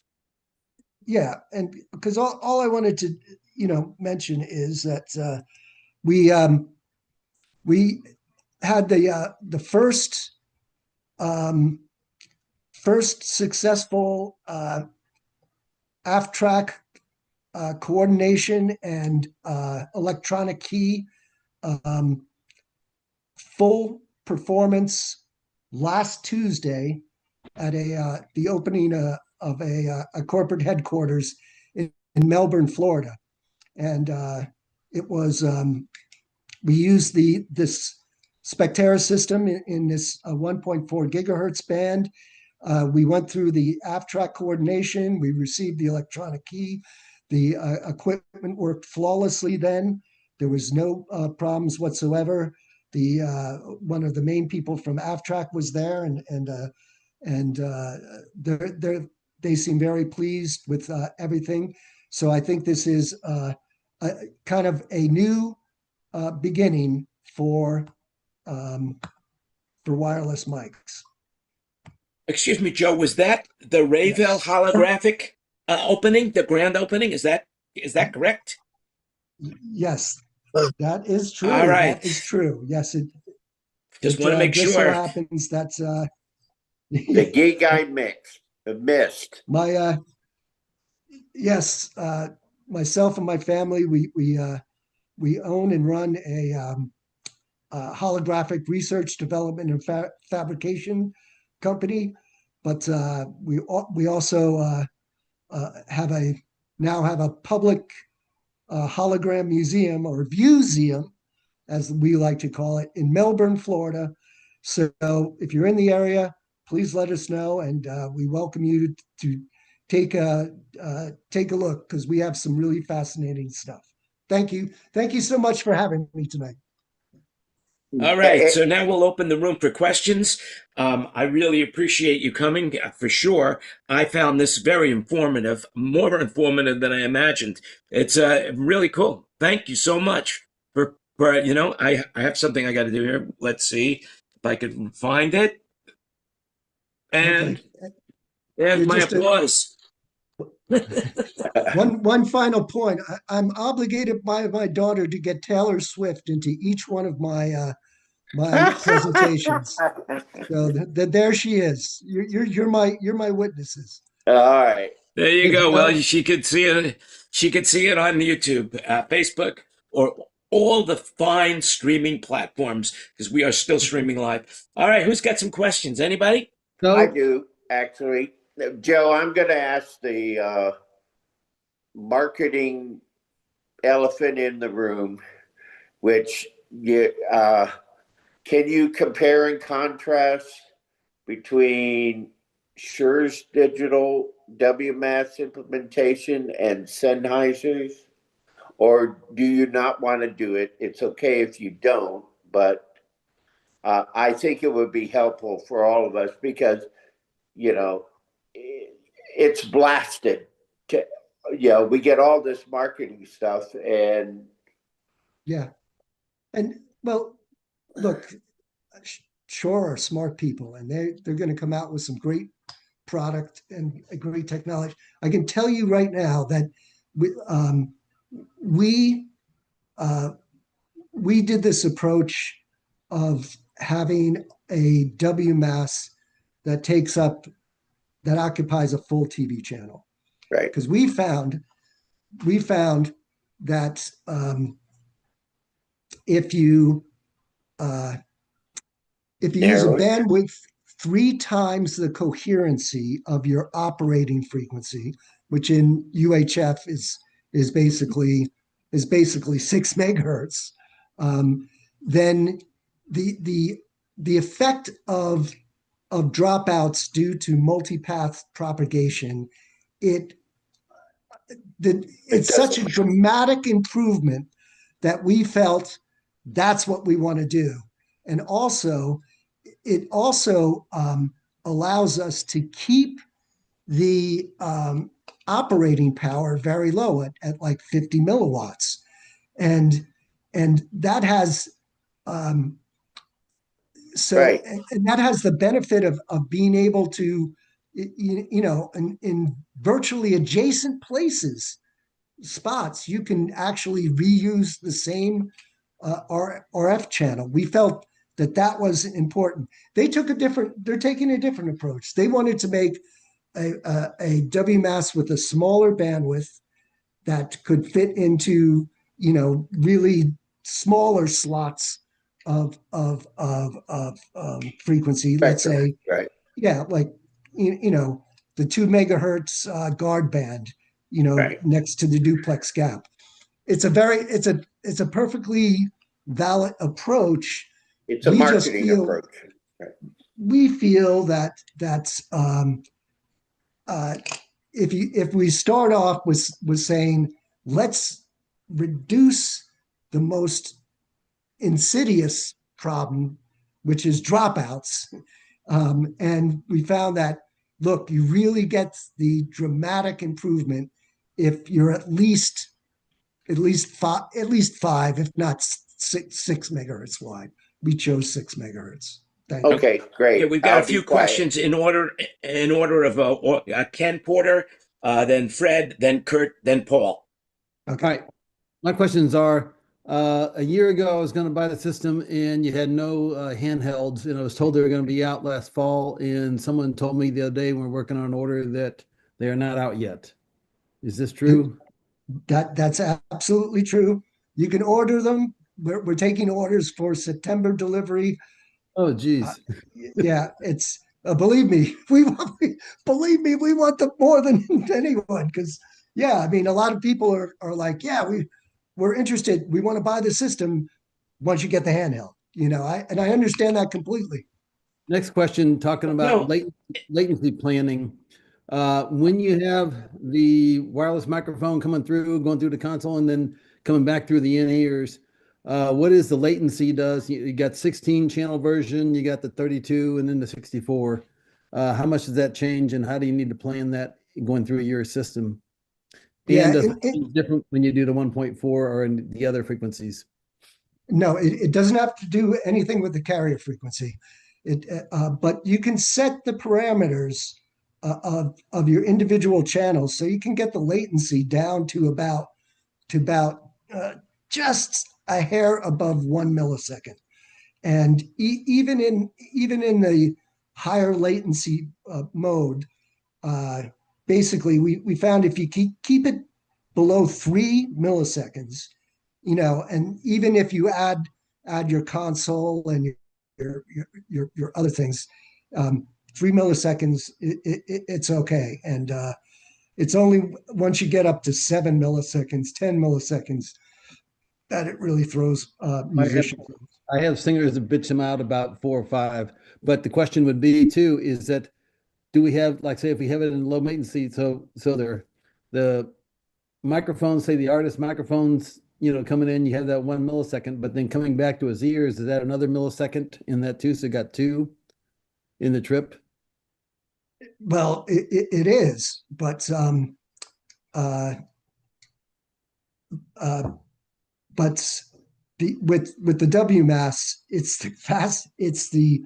S7: Yeah, and because all I wanted to mention is that we had the first successful AFTRAC coordination and electronic key full performance last Tuesday at the opening of a corporate headquarters in Melbourne, Florida, and it was we used this Spectera system in this 1.4 gigahertz band. We went through the AFTRAC coordination. We received the electronic key. The equipment worked flawlessly then. There was no problems whatsoever. One of the main people from AFTRAC was there, and they seem very pleased with everything. So I think this is kind of a new beginning for wireless mics.
S3: Excuse me, Joe, was that the Rayville holographic opening, the grand opening? Is that correct?
S7: Yes, that is true.
S3: All right.
S7: That is true. Yes,
S3: Just want to make
S7: just
S3: sure.
S7: so happens that's
S6: The gig I missed.
S7: my yes, myself and my family, we own and run a holographic research, development, and fabrication company, but we also have a public hologram museum, or viewseum, as we like to call it, in Melbourne, Florida. So if you're in the area, please let us know, and we welcome you to take a look, because we have some really fascinating stuff. Thank you so much for having me tonight.
S3: All right, so now we'll open the room for questions. I really appreciate you coming, for sure. I found this very informative, more informative than I imagined. It's really cool. Thank you so much for I have something I got to do here. Let's see if I can find it. And
S7: Okay.
S3: and my
S7: Just
S3: applause.
S7: one final point. I'm obligated by my daughter to get Taylor Swift into each one of my my presentations. So there she is. You're my witnesses.
S6: All right.
S3: There you
S1: Good
S3: go.
S1: job.
S3: Well, she could see it. She could see it on YouTube, Facebook, or all the fine streaming platforms because we are still streaming live. All right, who's got some questions? Anybody?
S6: I
S1: So,
S6: do, actually. Joe, I'm going to ask the marketing elephant in the room, which can you compare and contrast between Shure's digital WMAS implementation and Sennheiser's? Or do you not want to do it? It's okay if you don't, but I think it would be helpful for all of us because, you know, it's blasted. We get all this marketing stuff and.
S7: Yeah. And well, look, Shure are smart people and they're going to come out with some great product and a great technology. I can tell you right now that we did this approach of having a WMAS that occupies a full TV channel,
S6: Right?
S7: Because we found that if you use a bandwidth 3 times the coherency of your operating frequency, which in UHF is basically 6 megahertz, then the effect of dropouts due to multipath propagation, it's such a dramatic improvement that we felt that's what we want to do. And it also allows us to keep the operating power very low at like 50 milliwatts. And that has and that has the benefit of being able to, in virtually adjacent spots, you can actually reuse the same RF channel. We felt that was important. They're taking a different approach. They wanted to make a WMAS with a smaller bandwidth that could fit into, really smaller slots of frequency. Let's say,
S6: right.
S7: Yeah, like, the 2 megahertz guard band,
S6: Right.
S7: next to the duplex gap. It's a perfectly valid approach.
S6: It's a marketing approach. Right.
S7: We feel that if we start off with saying, let's reduce the most insidious problem, which is dropouts, and we found that, look, you really get the dramatic improvement if you're at least 5, if not 6 megahertz wide. We chose 6 megahertz. Thank you.
S6: Okay, great.
S3: Yeah, we've got a few questions in order of Ken Porter, then Fred, then Kurt, then Paul.
S7: Okay.
S1: all right. My questions are, a year ago, I was going to buy the system and you had no handhelds, and I was told they were going to be out last fall. And someone told me the other day when we're working on an order that they are not out yet. Is this true?
S7: That's absolutely true. You can order them. We're taking orders for September delivery.
S1: Oh, geez.
S7: Yeah, it's believe me, we want them more than anyone, because I mean, a lot of people are like, we're interested. We want to buy the system once you get the handheld. I understand that completely.
S1: Next question, talking about latency planning. When you have the wireless microphone going through the console and then coming back through the in-ears, what is the latency does? You got 16 channel version, you got the 32 and then the 64. How much does that change and how do you need to plan that going through your system? And does it different when you do the 1.4 or in the other frequencies?
S7: No, it doesn't have to do anything with the carrier frequency. But you can set the parameters of your individual channels, so you can get the latency down to about just a hair above 1 millisecond. And even in the higher latency mode, basically we found if you keep it below 3 milliseconds, and even if you add your console and your other things, 3 milliseconds, it's okay. And it's only once you get up to 7 milliseconds, 10 milliseconds, that it really throws musicians.
S1: I have singers that bitch them out about 4 or 5. But the question would be too, is that do we have, like, say, if we have it in low latency, so the microphones, say the artist microphones, coming in, you have that 1 millisecond, but then coming back to his ears, is that another millisecond in that too? So you got 2 in the trip?
S7: Well, it is, but with the WMAS, it's the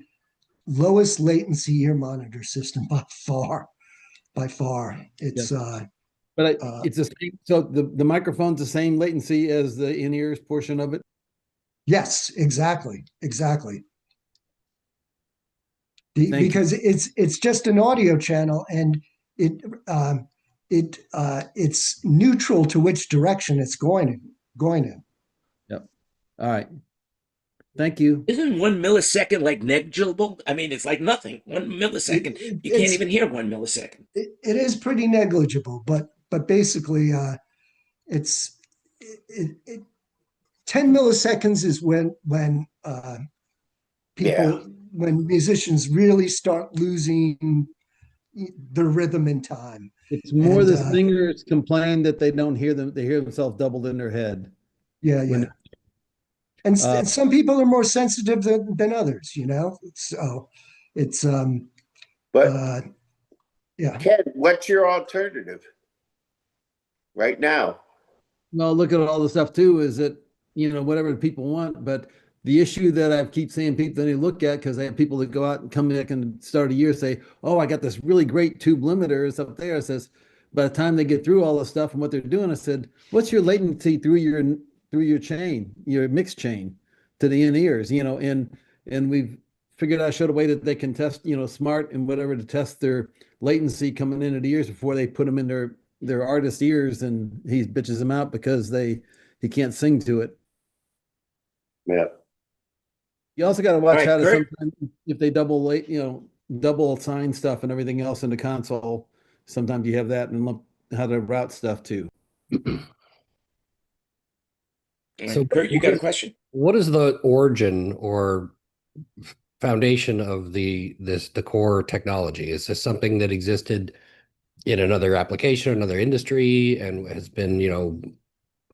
S7: lowest latency ear monitor system by far. It's
S1: But it's the same. So the microphone's the same latency as the in-ears portion of it.
S7: Yes, exactly. Because it's just an audio channel, and it's neutral to which direction it's going in.
S1: Yep. All right. Thank you.
S3: Isn't 1 millisecond like negligible? I mean, it's like nothing. 1 millisecond, you can't even hear 1 millisecond.
S7: It is pretty negligible, but basically, it's 10 milliseconds is when when musicians really start losing the rhythm in time.
S1: It's more the singers complain that they don't hear them. They hear themselves doubled in their head.
S7: Yeah. And some people are more sensitive than others, So it's yeah.
S6: Ken, what's your alternative right now?
S1: Well, look at all the stuff too, is that, whatever people want, but the issue that I keep seeing people that they look at, because I have people that go out and come back and start a year, say, oh, I got this really great tube limiter. It's up there. It says, by the time they get through all the stuff and what they're doing, I said, what's your latency through your chain, your mix chain to the in-ears, and we've figured out, showed a way that they can test, smart and whatever, to test their latency coming into the ears before they put them in their artist ears, and he bitches them out because he can't sing to it.
S6: Yeah.
S1: You also got to watch how to sometimes, if they double assign stuff and everything else in the console, sometimes you have that, and how to route stuff too.
S3: So Kurt, you got a question?
S8: What is the origin or foundation of the core technology? Is this something that existed in another application, another industry, and has been,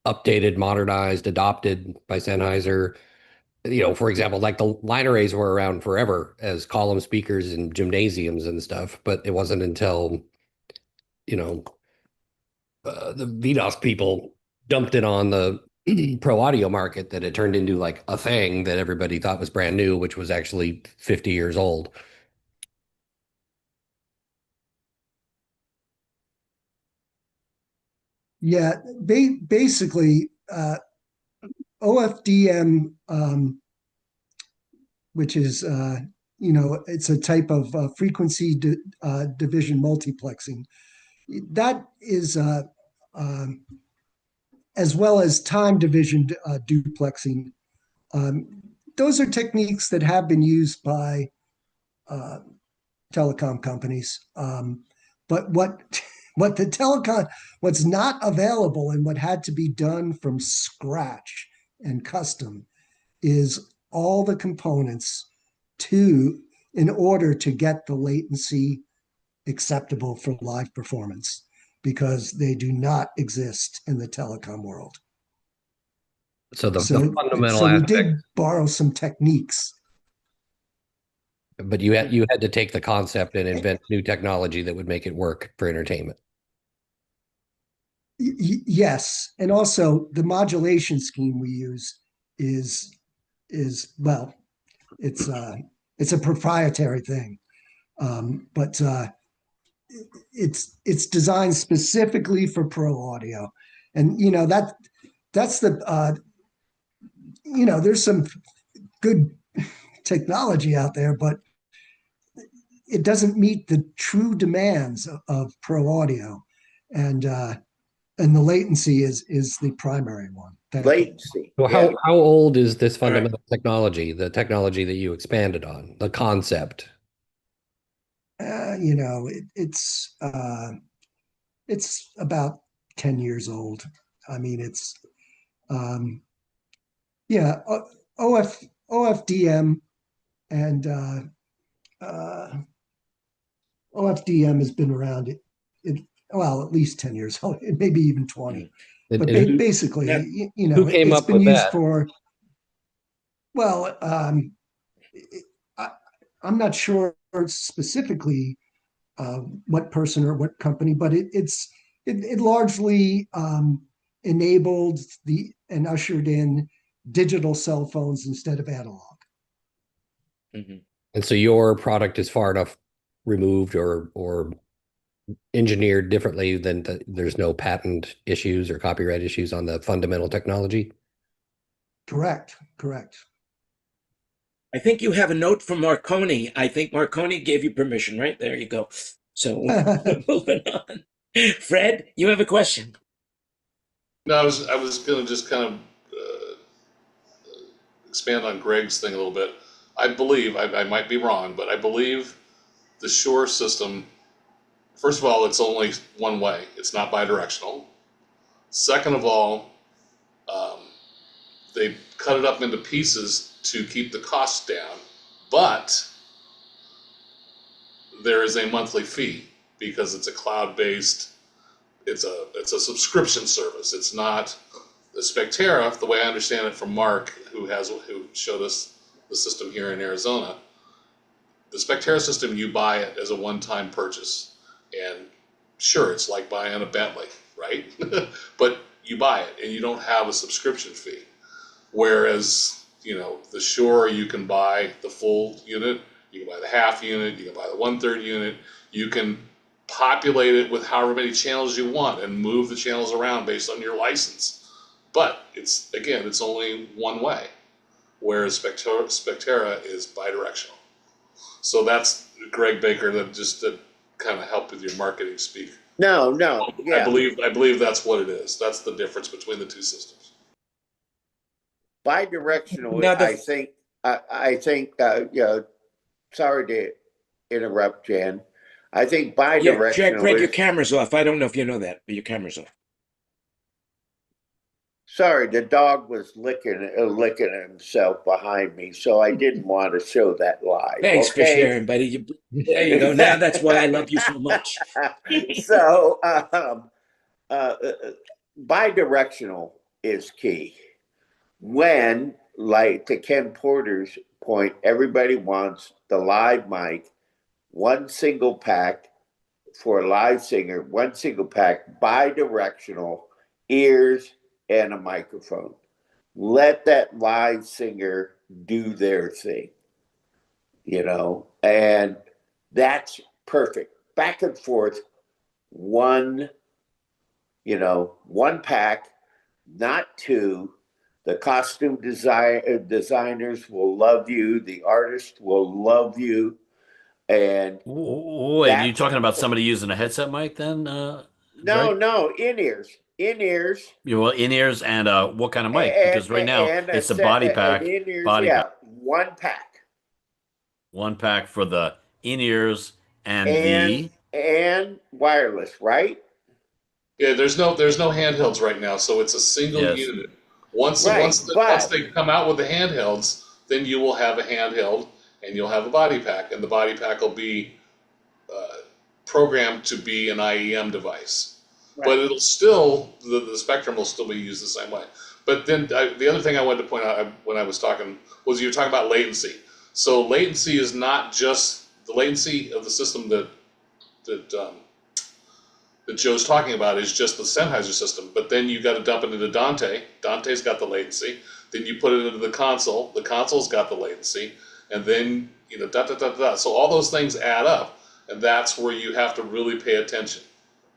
S8: updated, modernized, adopted by Sennheiser? For example, like the line arrays were around forever as column speakers in gymnasiums and stuff, but it wasn't until, the VDOS people dumped it on the pro audio market that it turned into like a thing that everybody thought was brand new, which was actually 50 years old.
S7: Yeah, basically, OFDM, which is, it's a type of frequency division multiplexing. That is, as well as time division duplexing. Those are techniques that have been used by telecom companies. But what's not available and what had to be done from scratch and custom is all the components in order to get the latency acceptable for live performance, because they do not exist in the telecom world.
S8: So the fundamental
S7: we did borrow some techniques.
S8: But you had to take the concept and invent new technology that would make it work for entertainment.
S7: Yes, and also the modulation scheme we use is well, it's It's a proprietary thing, but it's designed specifically for pro audio, and that's the there's some good technology out there, but it doesn't meet the true demands of pro audio, and the latency is the primary one.
S6: Latency.
S8: Well,
S6: Yeah.
S8: how old is this fundamental technology, the technology that you expanded on, the concept?
S7: It's about 10 years old. I mean, it's OFDM and OFDM has been around at least 10 years old, maybe even 20. But basically,
S8: who came
S7: it's
S8: up
S7: been
S8: with
S7: used
S8: that?
S7: for, well, I'm not sure specifically what person or what company, but it largely enabled and ushered in digital cell phones instead of analog.
S3: Mm-hmm.
S8: And so your product is far enough removed or engineered differently than there's no patent issues or copyright issues on the fundamental technology?
S7: Correct.
S3: I think you have a note from Marconi. I think Marconi gave you permission, right? There you go. So moving on. Fred, you have a question?
S4: No, I was going to just kind of expand on Greg's thing a little bit. I believe, I might be wrong, but I believe the Shure system, first of all, it's only one way. It's not bidirectional. Second of all, they cut it up into pieces to keep the costs down, but there is a monthly fee because it's a cloud-based, it's a subscription service. It's not the Spectera, the way I understand it from Mark, who showed us the system here in Arizona. The Spectera system, you buy it as a one-time purchase, and sure, it's like buying a Bentley, right? But you buy it, and you don't have a subscription fee. Whereas, the Shure, you can buy the full unit, you can buy the half unit, you can buy the 1/3 unit, you can populate it with however many channels you want and move the channels around based on your license. But it's only one way, whereas Spectera is bidirectional. So that's Greg Baker, that just to kind of help with your marketing speak.
S6: No, yeah.
S4: I believe that's what it is. That's the difference between the two systems.
S6: Bidirectional,
S3: Now
S6: I think, sorry to interrupt, Jan. I think bidirectional.
S3: Yeah, Greg, your camera's off. I don't know if you know that, but your camera's off.
S6: Sorry, the dog was licking himself behind me, so I didn't want to show that live.
S3: Thanks for sharing, buddy. There you go. Now that's why I love you so much.
S6: So, bidirectional is key. When, like to Ken Porter's point, everybody wants the live mic, one single pack for a live singer, one single pack, bidirectional, ears, and a microphone. Let that live singer do their thing, and that's perfect. Back and forth, one pack, not two. The costume designers will love you. The artist will love you. And
S12: wait, are you talking about somebody using a headset mic then?
S6: No, in-ears. In-ears.
S12: Well, in-ears and what kind of mic? Because right now it's a body pack.
S6: Pack. One pack.
S12: One pack for the in-ears and
S6: wireless, right?
S4: Yeah, there's no handhelds right now, so it's a single unit. Once they come out with the handhelds, then you will have a handheld and you'll have a body pack, and the body pack will be programmed to be an IEM device. Right. But it'll still, the spectrum will still be used the same way. But then the other thing I wanted to point out when I was talking was you were talking about latency. So latency is not just the latency of the system that Joe's talking about is just the Sennheiser system, but then you got to dump it into Dante. Dante's got the latency. Then you put it into the console. The console's got the latency, and then, So all those things add up, and that's where you have to really pay attention.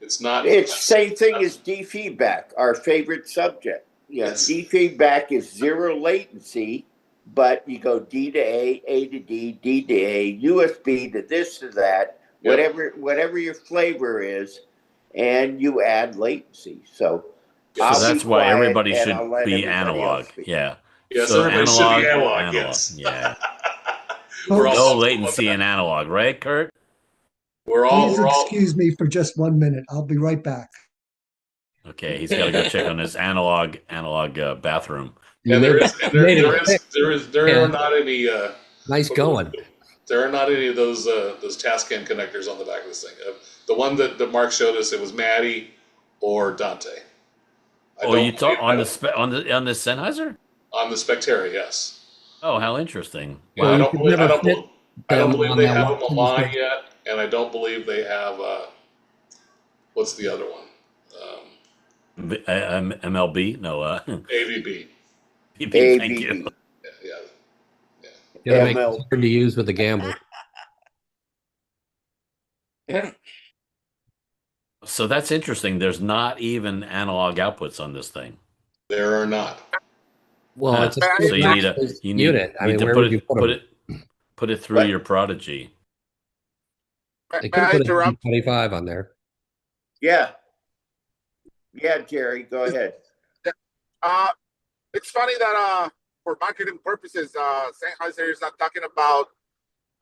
S4: It's not.
S6: It's same thing as D-feedback, our favorite subject.
S4: Yes.
S6: D-feedback is zero latency, but you go D to A to D, D to A, USB to this to that, whatever your flavor is, and you add latency. So
S12: that's why everybody should be analog. Yeah.
S4: Yes,
S12: so
S4: everybody should be analog. Yes.
S12: Yeah.
S4: We're all
S12: no latency in analog, right, Kurt?
S7: Please excuse me for just 1 minute. I'll be right back.
S12: Okay, he's got to go check on his analog bathroom.
S4: And there are not any.
S8: Nice going.
S4: There are not any of those Tascam connectors on the back of this thing. The one that Mark showed us, it was Maddie or Dante.
S12: You talk on the Sennheiser?
S4: On the Spectera, yes.
S12: Oh, how interesting!
S4: Wow. I don't believe they have them online yet, and I don't believe they have. What's the other one?
S12: MLB? No.
S4: AVB.
S12: Thank you.
S8: Yeah. Make it hard to use with the gamble.
S3: Yeah.
S12: So that's interesting. There's not even analog outputs on this thing.
S4: There are not.
S8: Well, it's
S12: so you need a
S8: unit. I mean, where would you
S12: put it through your Prodigy?
S8: They could put a 25 on there.
S6: Yeah. Yeah, Jerry, go ahead.
S11: It's funny that for marketing purposes, Sennheiser is not talking about,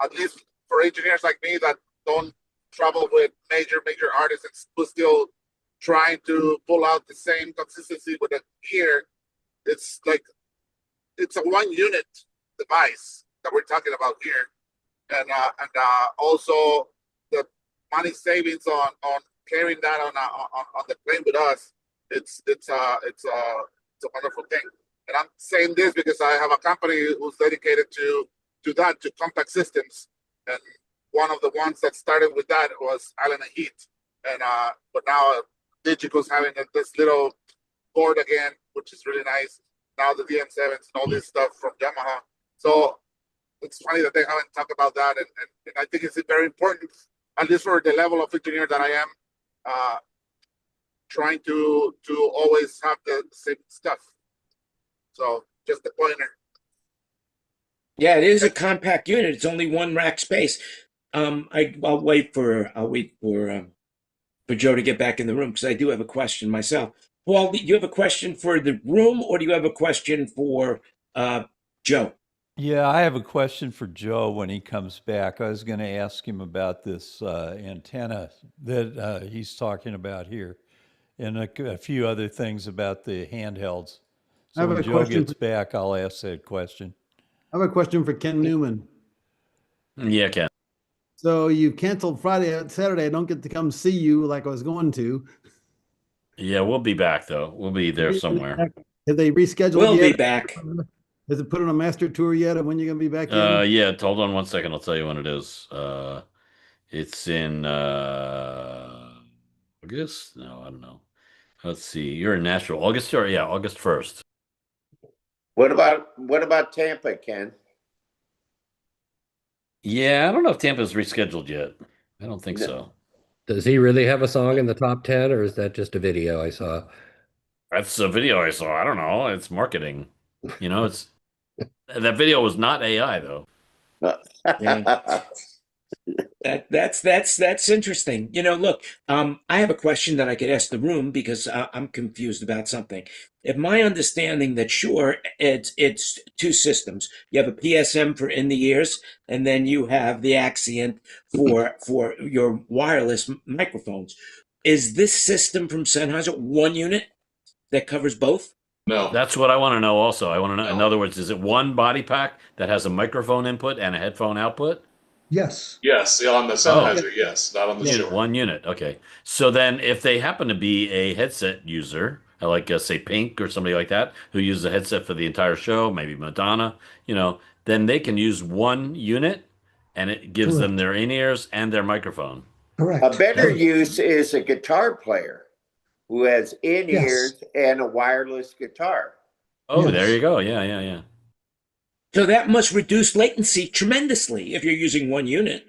S11: at least for engineers like me that don't travel with major artists and who still trying to pull out the same consistency with the gear. It's like it's a 1 unit device that we're talking about here, and also the money savings on carrying that on the plane with us. It's a wonderful thing. And I'm saying this because I have a company who's dedicated to compact systems, and one of the ones that started with that was Allen and Heath, and but now Digical's having this little board again, which is really nice. Now the DM7s and all this stuff from Yamaha. So it's funny that they haven't talked about that, and I think it's very important, at least for the level of engineer that I am, trying to always have the same stuff. So just a pointer.
S3: Yeah, it is a compact unit. It's only 1 rack space. I'll wait for Joe to get back in the room because I do have a question myself. Paul, do you have a question for the room, or do you have a question for Joe?
S10: Yeah, I have a question for Joe when he comes back. I was going to ask him about this antenna that he's talking about here, and a few other things about the handhelds. So when Joe gets back, I'll ask that question.
S1: I have a question for Ken Newman.
S12: Yeah, Ken.
S1: So you canceled Saturday. I don't get to come see you like I was going to.
S12: Yeah, we'll be back though. We'll be there somewhere.
S1: Have they rescheduled?
S3: We'll be back.
S1: Has it put on a master tour yet? And when you're going to be back?
S12: Yeah. Hold on 1 second. I'll tell you when it is. It's in August. No, I don't know. Let's see. You're in Nashville, August 1st.
S6: What about Tampa, Ken?
S12: Yeah, I don't know if Tampa's rescheduled yet. I don't think so.
S8: Does he really have a song in the top 10, or is that just a video I saw?
S12: That's a video I saw. I don't know. It's marketing. It's that video was not AI though.
S3: That's interesting. Look, I have a question that I could ask the room because I'm confused about something. If my understanding that Shure, it's 2 systems. You have a PSM for in the ears, and then you have the Axient for your wireless microphones. Is this system from Sennheiser 1 unit that covers both?
S4: No.
S12: That's what I want to know also. I want to know, in other words, is it 1 body pack that has a microphone input and a headphone output?
S7: Yes.
S4: Yes, on the Sennheiser, yes, not on the Shure.
S12: 1 unit, okay. So then if they happen to be a headset user, like say Pink or somebody like that, who uses a headset for the entire show, maybe Madonna, then they can use 1 unit and it gives them their in-ears and their microphone.
S7: Correct.
S6: A better use is a guitar player who has in-ears and a wireless guitar.
S12: Oh, there you go. Yeah.
S3: So that must reduce latency tremendously if you're using one unit.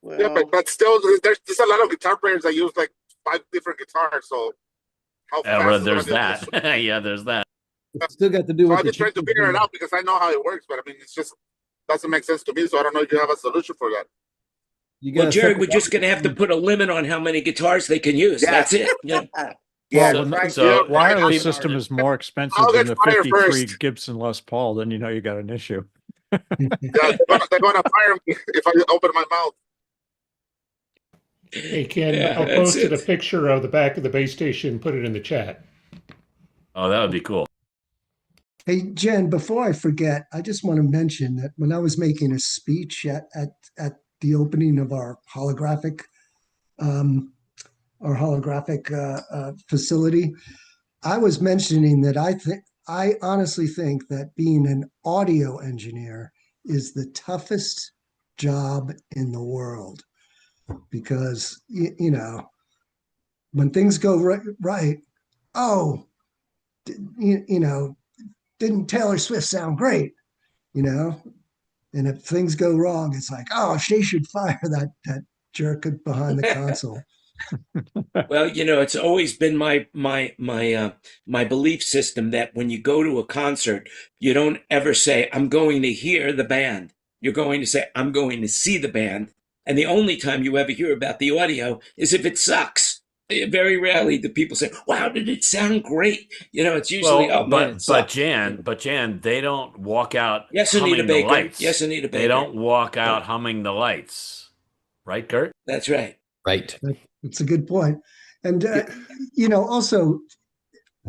S6: Well,
S11: Yeah, but still, there's a lot of guitar players that use like 5 different guitars. So how fast is
S12: There's
S11: it gonna be?
S12: that. Yeah, there's that.
S1: Still got to do
S11: So
S1: what
S11: I'm
S1: the
S11: just trying to
S1: chickens
S11: figure it
S1: do.
S11: out because I know how it works, but I mean, it's just doesn't make sense to me. So I don't know if you have a solution for that.
S1: You
S3: Well,
S1: got
S3: Jerry, we're just going to have to put a limit on how many guitars they can use.
S6: Yeah.
S3: That's it. Yeah.
S6: Yeah,
S12: So-
S6: try
S12: so
S6: to-
S2: Wireless
S12: people-
S2: system is more expensive
S11: I'll
S2: than
S11: get
S2: the
S11: fired
S2: 53
S11: first.
S2: Gibson Les Paul, then you know you got an issue.
S11: Yeah, they're gonna fire me if I open my mouth.
S5: Hey, Ken,
S3: Yeah,
S5: I'll
S3: that's
S5: post it a
S3: it.
S5: picture of the back of the base station, put it in the chat.
S12: Oh, that would be cool.
S7: Hey, Jen, before I forget, I just want to mention that when I was making a speech at the opening of our holographic facility, I was mentioning that I honestly think that being an audio engineer is the toughest job in the world because you know when things go right, oh, you know, didn't Taylor Swift sound great? You know, and if things go wrong, it's like, oh, she should fire that jerk behind the console.
S3: Well, you know, it's always been my belief system that when you go to a concert, you don't ever say, "I'm going to hear the band." You're going to say, "I'm going to see the band." And the only time you ever hear about the audio is if it sucks. Very rarely do people say, "Wow, did it sound great?" You know, it's usually,
S12: Well,
S3: "Oh man, it
S12: but
S3: sucks."
S12: Jan, they don't walk out
S3: Yes, Anita
S12: humming the
S3: Baker.
S12: lights.
S3: Yes, Anita Baker.
S12: They don't walk out humming the lights, right, Kurt?
S3: That's right.
S8: Right.
S7: That's a good point. And, you know, also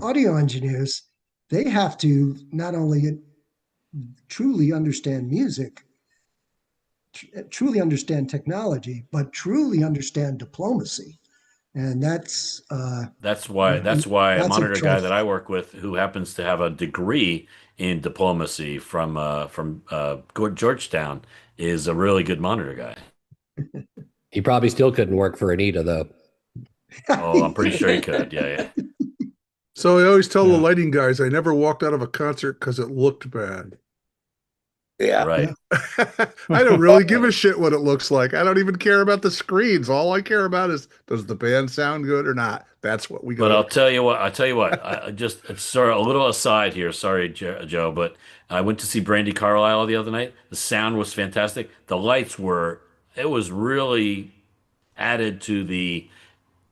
S7: audio engineers, they have to not only truly understand music, truly understand technology, but truly understand diplomacy. And that's
S12: why a
S7: that's
S12: monitor guy
S7: tough.
S12: that I work with, who happens to have a degree in diplomacy from Georgetown, is a really good monitor guy.
S8: He probably still couldn't work for Anita, though.
S12: Oh, I'm pretty sure he could. Yeah.
S13: So I always tell the lighting guys I never walked out of a concert because it looked bad.
S6: Yeah.
S12: Right.
S13: I don't really give a shit what it looks like. I don't even care about the screens. All I care about is, does the band sound good or not? That's what we go.
S12: But I'll tell you what. I just, it's sort of a little aside here. Sorry, Joe, but I went to see Brandy Carlisle the other night. The sound was fantastic. The lights were. It was really added to the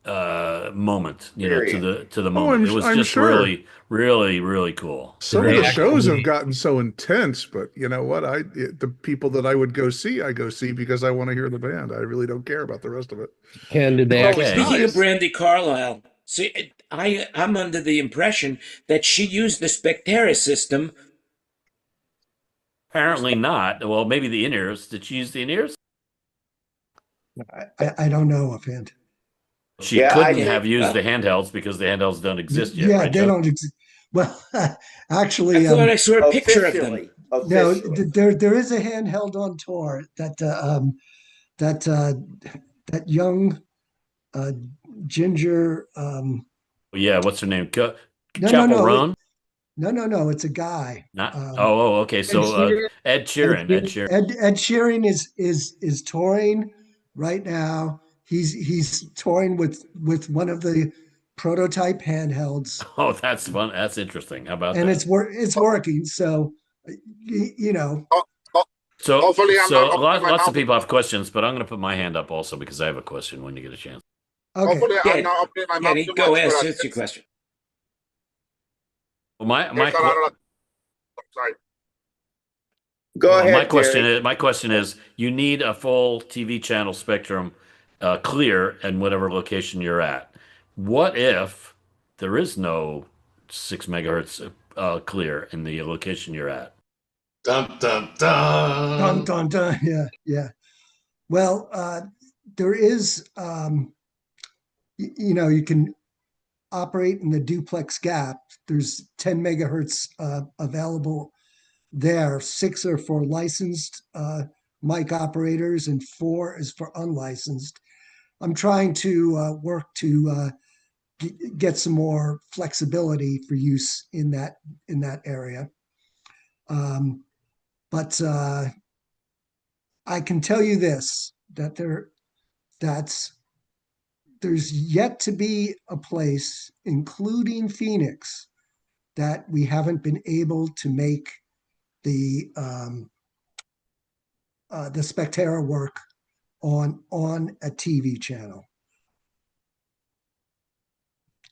S12: moment. You know, to the moment. It was
S13: I'm
S12: just
S13: sure.
S12: really cool.
S13: Some of the shows have gotten so intense, but you know what? The people that I would go see, I go see because I want to hear the band. I really don't care about the rest of it.
S8: Ken, did they
S3: Well,
S8: actually?
S3: speaking of Brandy Carlisle, see, I'm under the impression that she used the Spectera system.
S12: Apparently not. Well, maybe the in-ears. Did she use the in-ears?
S7: I don't know offhand.
S12: She couldn't have used the handhelds because the handhelds don't exist yet.
S7: Yeah,
S12: right,
S7: they
S12: Joe?
S7: don't exist. Well, actually,
S3: I thought I saw a picture of them.
S7: No, there is a handheld on tour that that young ginger.
S12: Yeah, what's her name?
S7: No,
S12: Chaperone?
S7: No, it's a guy.
S12: Not. Okay. So Ed Sheeran.
S7: Ed Sheeran is touring right now. He's touring with one of the prototype handhelds.
S12: Oh, that's fun. That's interesting. How about
S7: and
S12: that?
S7: it's working. So you know.
S12: So
S11: hopefully
S12: lots of people have questions, but I'm going to put my hand up also because I have a question when you get a chance.
S7: Okay.
S11: Hopefully I'm not opening my mouth too
S3: Go
S11: much.
S3: ahead,
S11: but
S3: answer your question.
S11: I'm sorry.
S6: Go ahead.
S12: My question is, you need a full TV channel spectrum clear in whatever location you're at. What if there is no 6 megahertz clear in the location you're at?
S4: Dun dun dun.
S7: Dun dun dun. Yeah. Well, there is, you know, you can operate in the duplex gap. There's 10 megahertz available there. 6 are for licensed mic operators, and 4 is for unlicensed. I'm trying to work to get some more flexibility for use in that area. But I can tell you this, that there's yet to be a place, including Phoenix, that we haven't been able to make the Spectera work on a TV channel.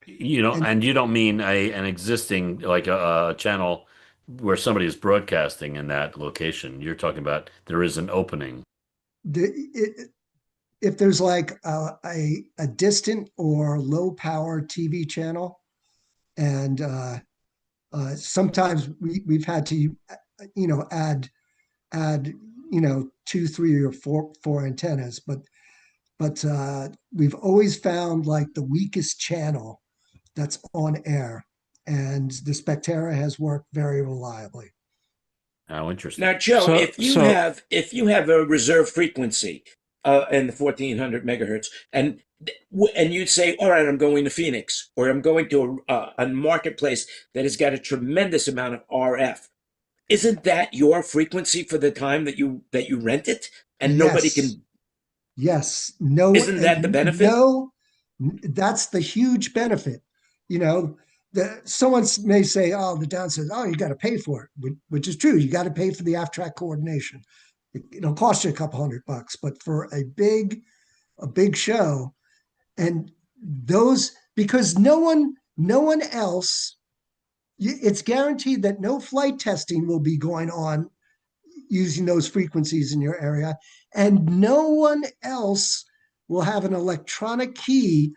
S12: And you don't mean an existing, like a channel where somebody is broadcasting in that location. You're talking about there is an opening.
S7: If there's like a distant or low power TV channel, and sometimes we've had to, add 2, 3, or 4 antennas, but we've always found like the weakest channel that's on air, and the Spectera has worked very reliably.
S12: Oh, interesting.
S3: Now, Joe, if you have a reserve frequency in the 1400 megahertz, and you say, all right, I'm going to Phoenix, or I'm going to a marketplace that has got a tremendous amount of RF, isn't that your frequency for the time that you rent it, and nobody can?
S7: Yes. No.
S3: Isn't that the benefit?
S7: No, that's the huge benefit. Someone may say, oh, the downside, oh, you got to pay for it, which is true. You got to pay for the AFTRAC coordination. It'll cost you a couple $100, but for a big show, and those, because no one else, it's guaranteed that no flight testing will be going on using those frequencies in your area, and no one else will have an electronic key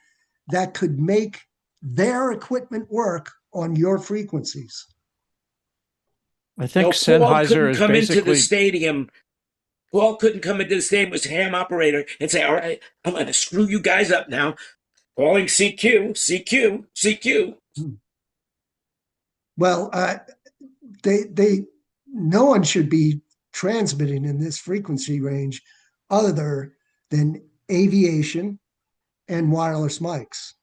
S7: that could make their equipment work on your frequencies.
S2: I think Sennheiser is
S3: come
S2: basically
S3: into the stadium. Paul couldn't come into the stadium as ham operator and say, all right, I'm going to screw you guys up now. Calling CQ.
S7: Well, no one should be transmitting in this frequency range other than aviation and wireless mics.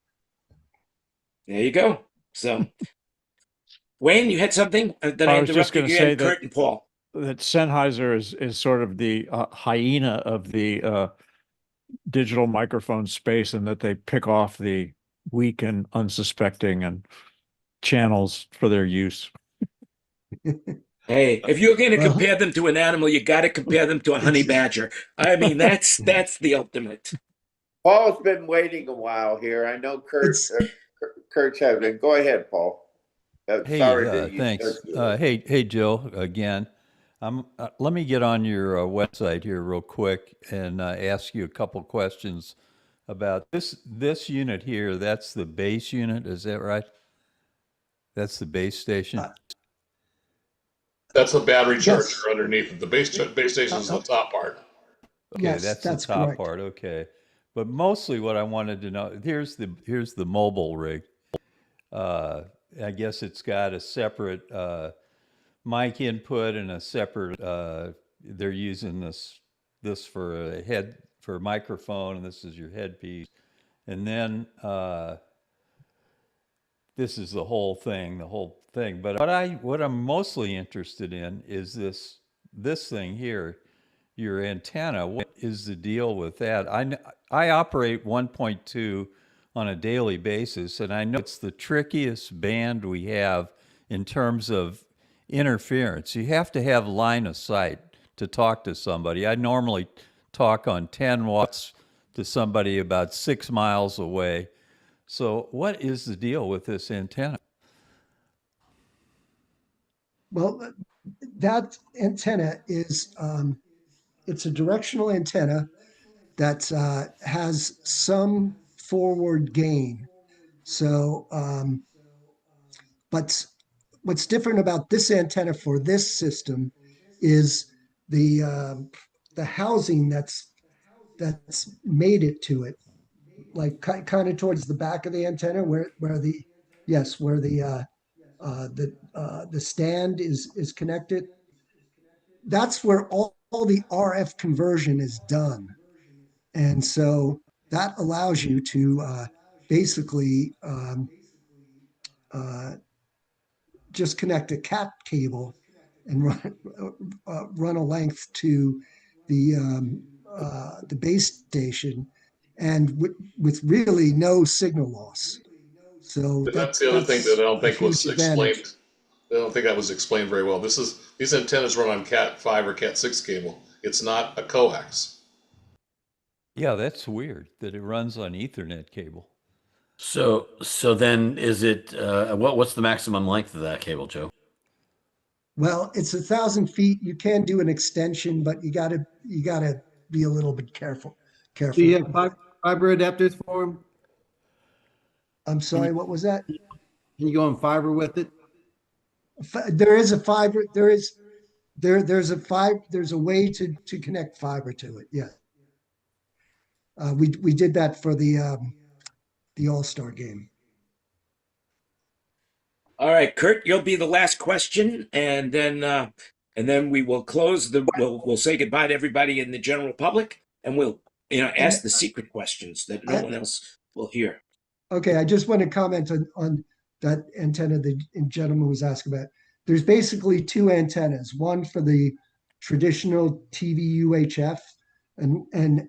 S3: There you go. So, Wayne, you had something that I
S2: was just going to say
S3: Kurt and Paul.
S2: That Sennheiser is sort of the hyena of the digital microphone space, and that they pick off the weak and unsuspecting and channels for their use.
S3: Hey, if you're going to compare them to an animal, you got to compare them to a honey badger. I mean, that's the ultimate.
S6: Paul's been waiting a while here. I know Kurt's having. Go ahead, Paul. Sorry.
S10: Thanks. Hey, Joe. Again, let me get on your website here real quick and ask you a couple questions about this unit here. That's the base unit. Is that right? That's the base station.
S4: That's the battery charger underneath it. The base station is the top part.
S10: Okay,
S7: yes,
S10: that's
S7: the
S10: top
S7: correct.
S10: part. Okay, but mostly what I wanted to know, here's the mobile rig. I guess it's got a separate mic input and a separate. They're using this for a microphone, and this is your headpiece, and then this is the whole thing. But what I'm mostly interested in is this thing here, your antenna. What is the deal with that? I operate 1.2 on a daily basis, and I know it's the trickiest band we have in terms of interference. You have to have line of sight to talk to somebody. I normally talk on 10 watts to somebody about 6 miles away. So what is the deal with this antenna?
S7: Well, that antenna is it's a directional antenna that has some forward gain. So, but what's different about this antenna for this system is the housing that's made it to it, like kind of towards the back of the antenna, where the stand is connected. That's where all the RF conversion is done. And so that allows you to basically just connect a cat cable and run a length to the base station, and with really no signal loss. So
S4: that's the other thing that I don't think was
S7: advantage.
S4: explained. I don't think that was explained very well. These antennas run on Cat 5 or Cat 6 cable. It's not a coax.
S10: Yeah, that's weird that it runs on Ethernet cable.
S12: So then is it, what's the maximum length of that cable, Joe?
S7: Well, it's 1,000 feet. You can do an extension, but you gotta be a little bit careful.
S1: Do you have fiber adapters for them?
S7: I'm sorry, what was that?
S1: Can you go on fiber with it?
S7: There is a fiber. There's a way to connect fiber to it. Yeah. We did that for the All-Star game.
S3: All right, Kurt, you'll be the last question, and then we will close we'll say goodbye to everybody in the general public, and we'll ask the secret questions that no one else will hear.
S7: Okay, I just want to comment on that antenna the gentleman was asking about. There's basically two antennas, one for the traditional TV UHF and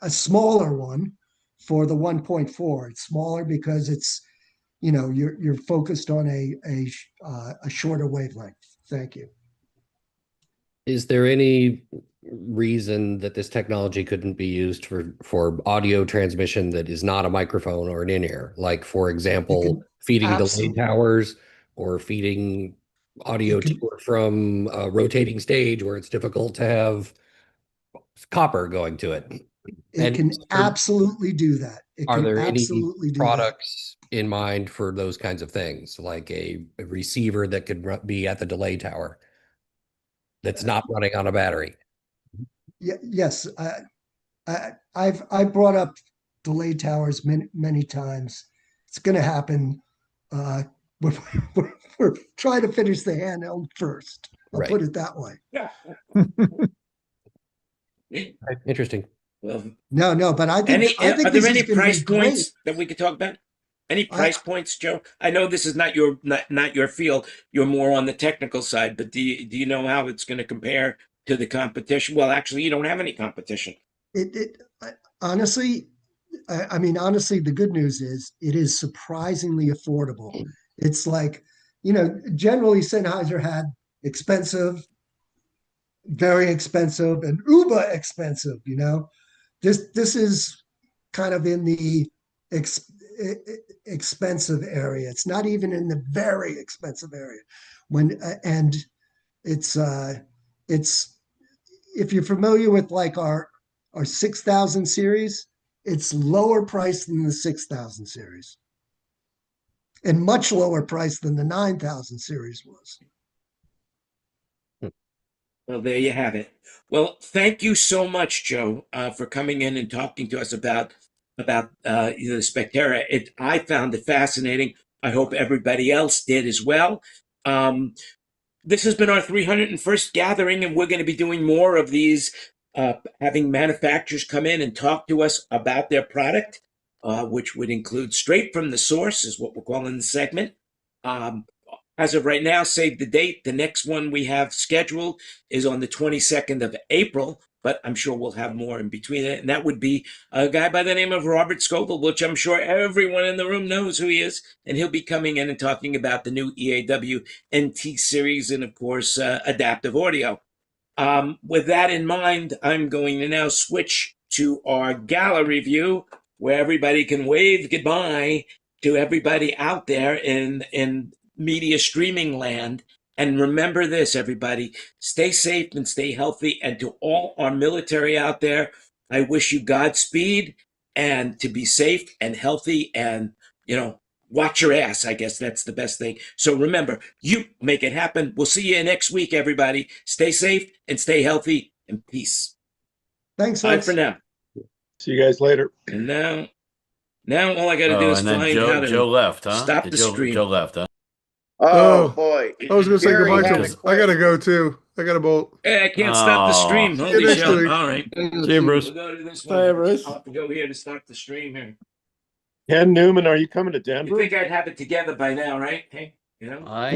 S7: a smaller one for the 1.4. It's smaller because it's, you're focused on a shorter wavelength. Thank you.
S8: Is there any reason that this technology couldn't be used for audio transmission that is not a microphone or an in-ear? Like, for example, feeding delay towers or feeding audio to or from a rotating stage where it's difficult to have copper going to it.
S7: It can absolutely do that.
S8: Are there any products in mind for those kinds of things, like a receiver that could be at the delay tower that's not running on a battery?
S7: Yes, I've brought up delay towers many times. It's going to happen. We're trying to finish the handheld first. I'll put it that way.
S8: Interesting.
S3: Well,
S7: no, but I think
S3: are there any price points that we could talk about? Any price points, Joe? I know this is not your field. You're more on the technical side, but do you know how it's going to compare to the competition? Well, actually, you don't have any competition.
S7: Honestly, the good news is it is surprisingly affordable. It's like, generally Sennheiser had expensive, very expensive, and uber expensive. This is kind of in the expensive area. It's not even in the very expensive area. And it's if you're familiar with like our 6,000 series, it's lower price than the 6,000 series, and much lower price than the 9,000 series was.
S3: Well, there you have it. Well, thank you so much, Joe, for coming in and talking to us about the Spectera. I found it fascinating. I hope everybody else did as well. This has been our 301st gathering, and we're going to be doing more of these, having manufacturers come in and talk to us about their product, which would include straight from the source, is what we're calling the segment. As of right now, save the date. The next one we have scheduled is on the 22nd of April, but I'm sure we'll have more in between it. And that would be a guy by the name of Robert Scoville, which I'm sure everyone in the room knows who he is. And he'll be coming in and talking about the new EAW NT series and, of course, adaptive audio. With that in mind, I'm going to now switch to our gallery view, where everybody can wave goodbye to everybody out there in media streaming land. And remember this, everybody, stay safe and stay healthy. And to all our military out there, I wish you Godspeed and to be safe and healthy and, watch your ass. I guess that's the best thing. So remember, you make it happen. We'll see you next week, everybody. Stay safe and stay healthy and peace.
S7: Thanks.
S3: Bye for now.
S9: See you guys later.
S3: And now all I got to do is find how to
S12: Joe left, huh?
S3: stop the stream.
S12: Joe left, huh?
S6: Oh boy.
S13: I was going to say
S6: Gary
S13: goodbye
S6: had
S13: to
S6: a
S13: him. I got to go too. I got to bolt.
S3: Hey, I can't stop the stream.
S13: See you
S3: Holy
S13: next
S3: shit.
S13: week.
S3: All right.
S2: See you, Bruce.
S3: We'll go to this
S9: Bye,
S3: one.
S9: Bruce.
S3: I'll have to go here to stop the stream here.
S9: Ken Newman, are you coming to
S3: You
S9: Denver?
S3: think I'd have it together by now, right? Hey,
S12: I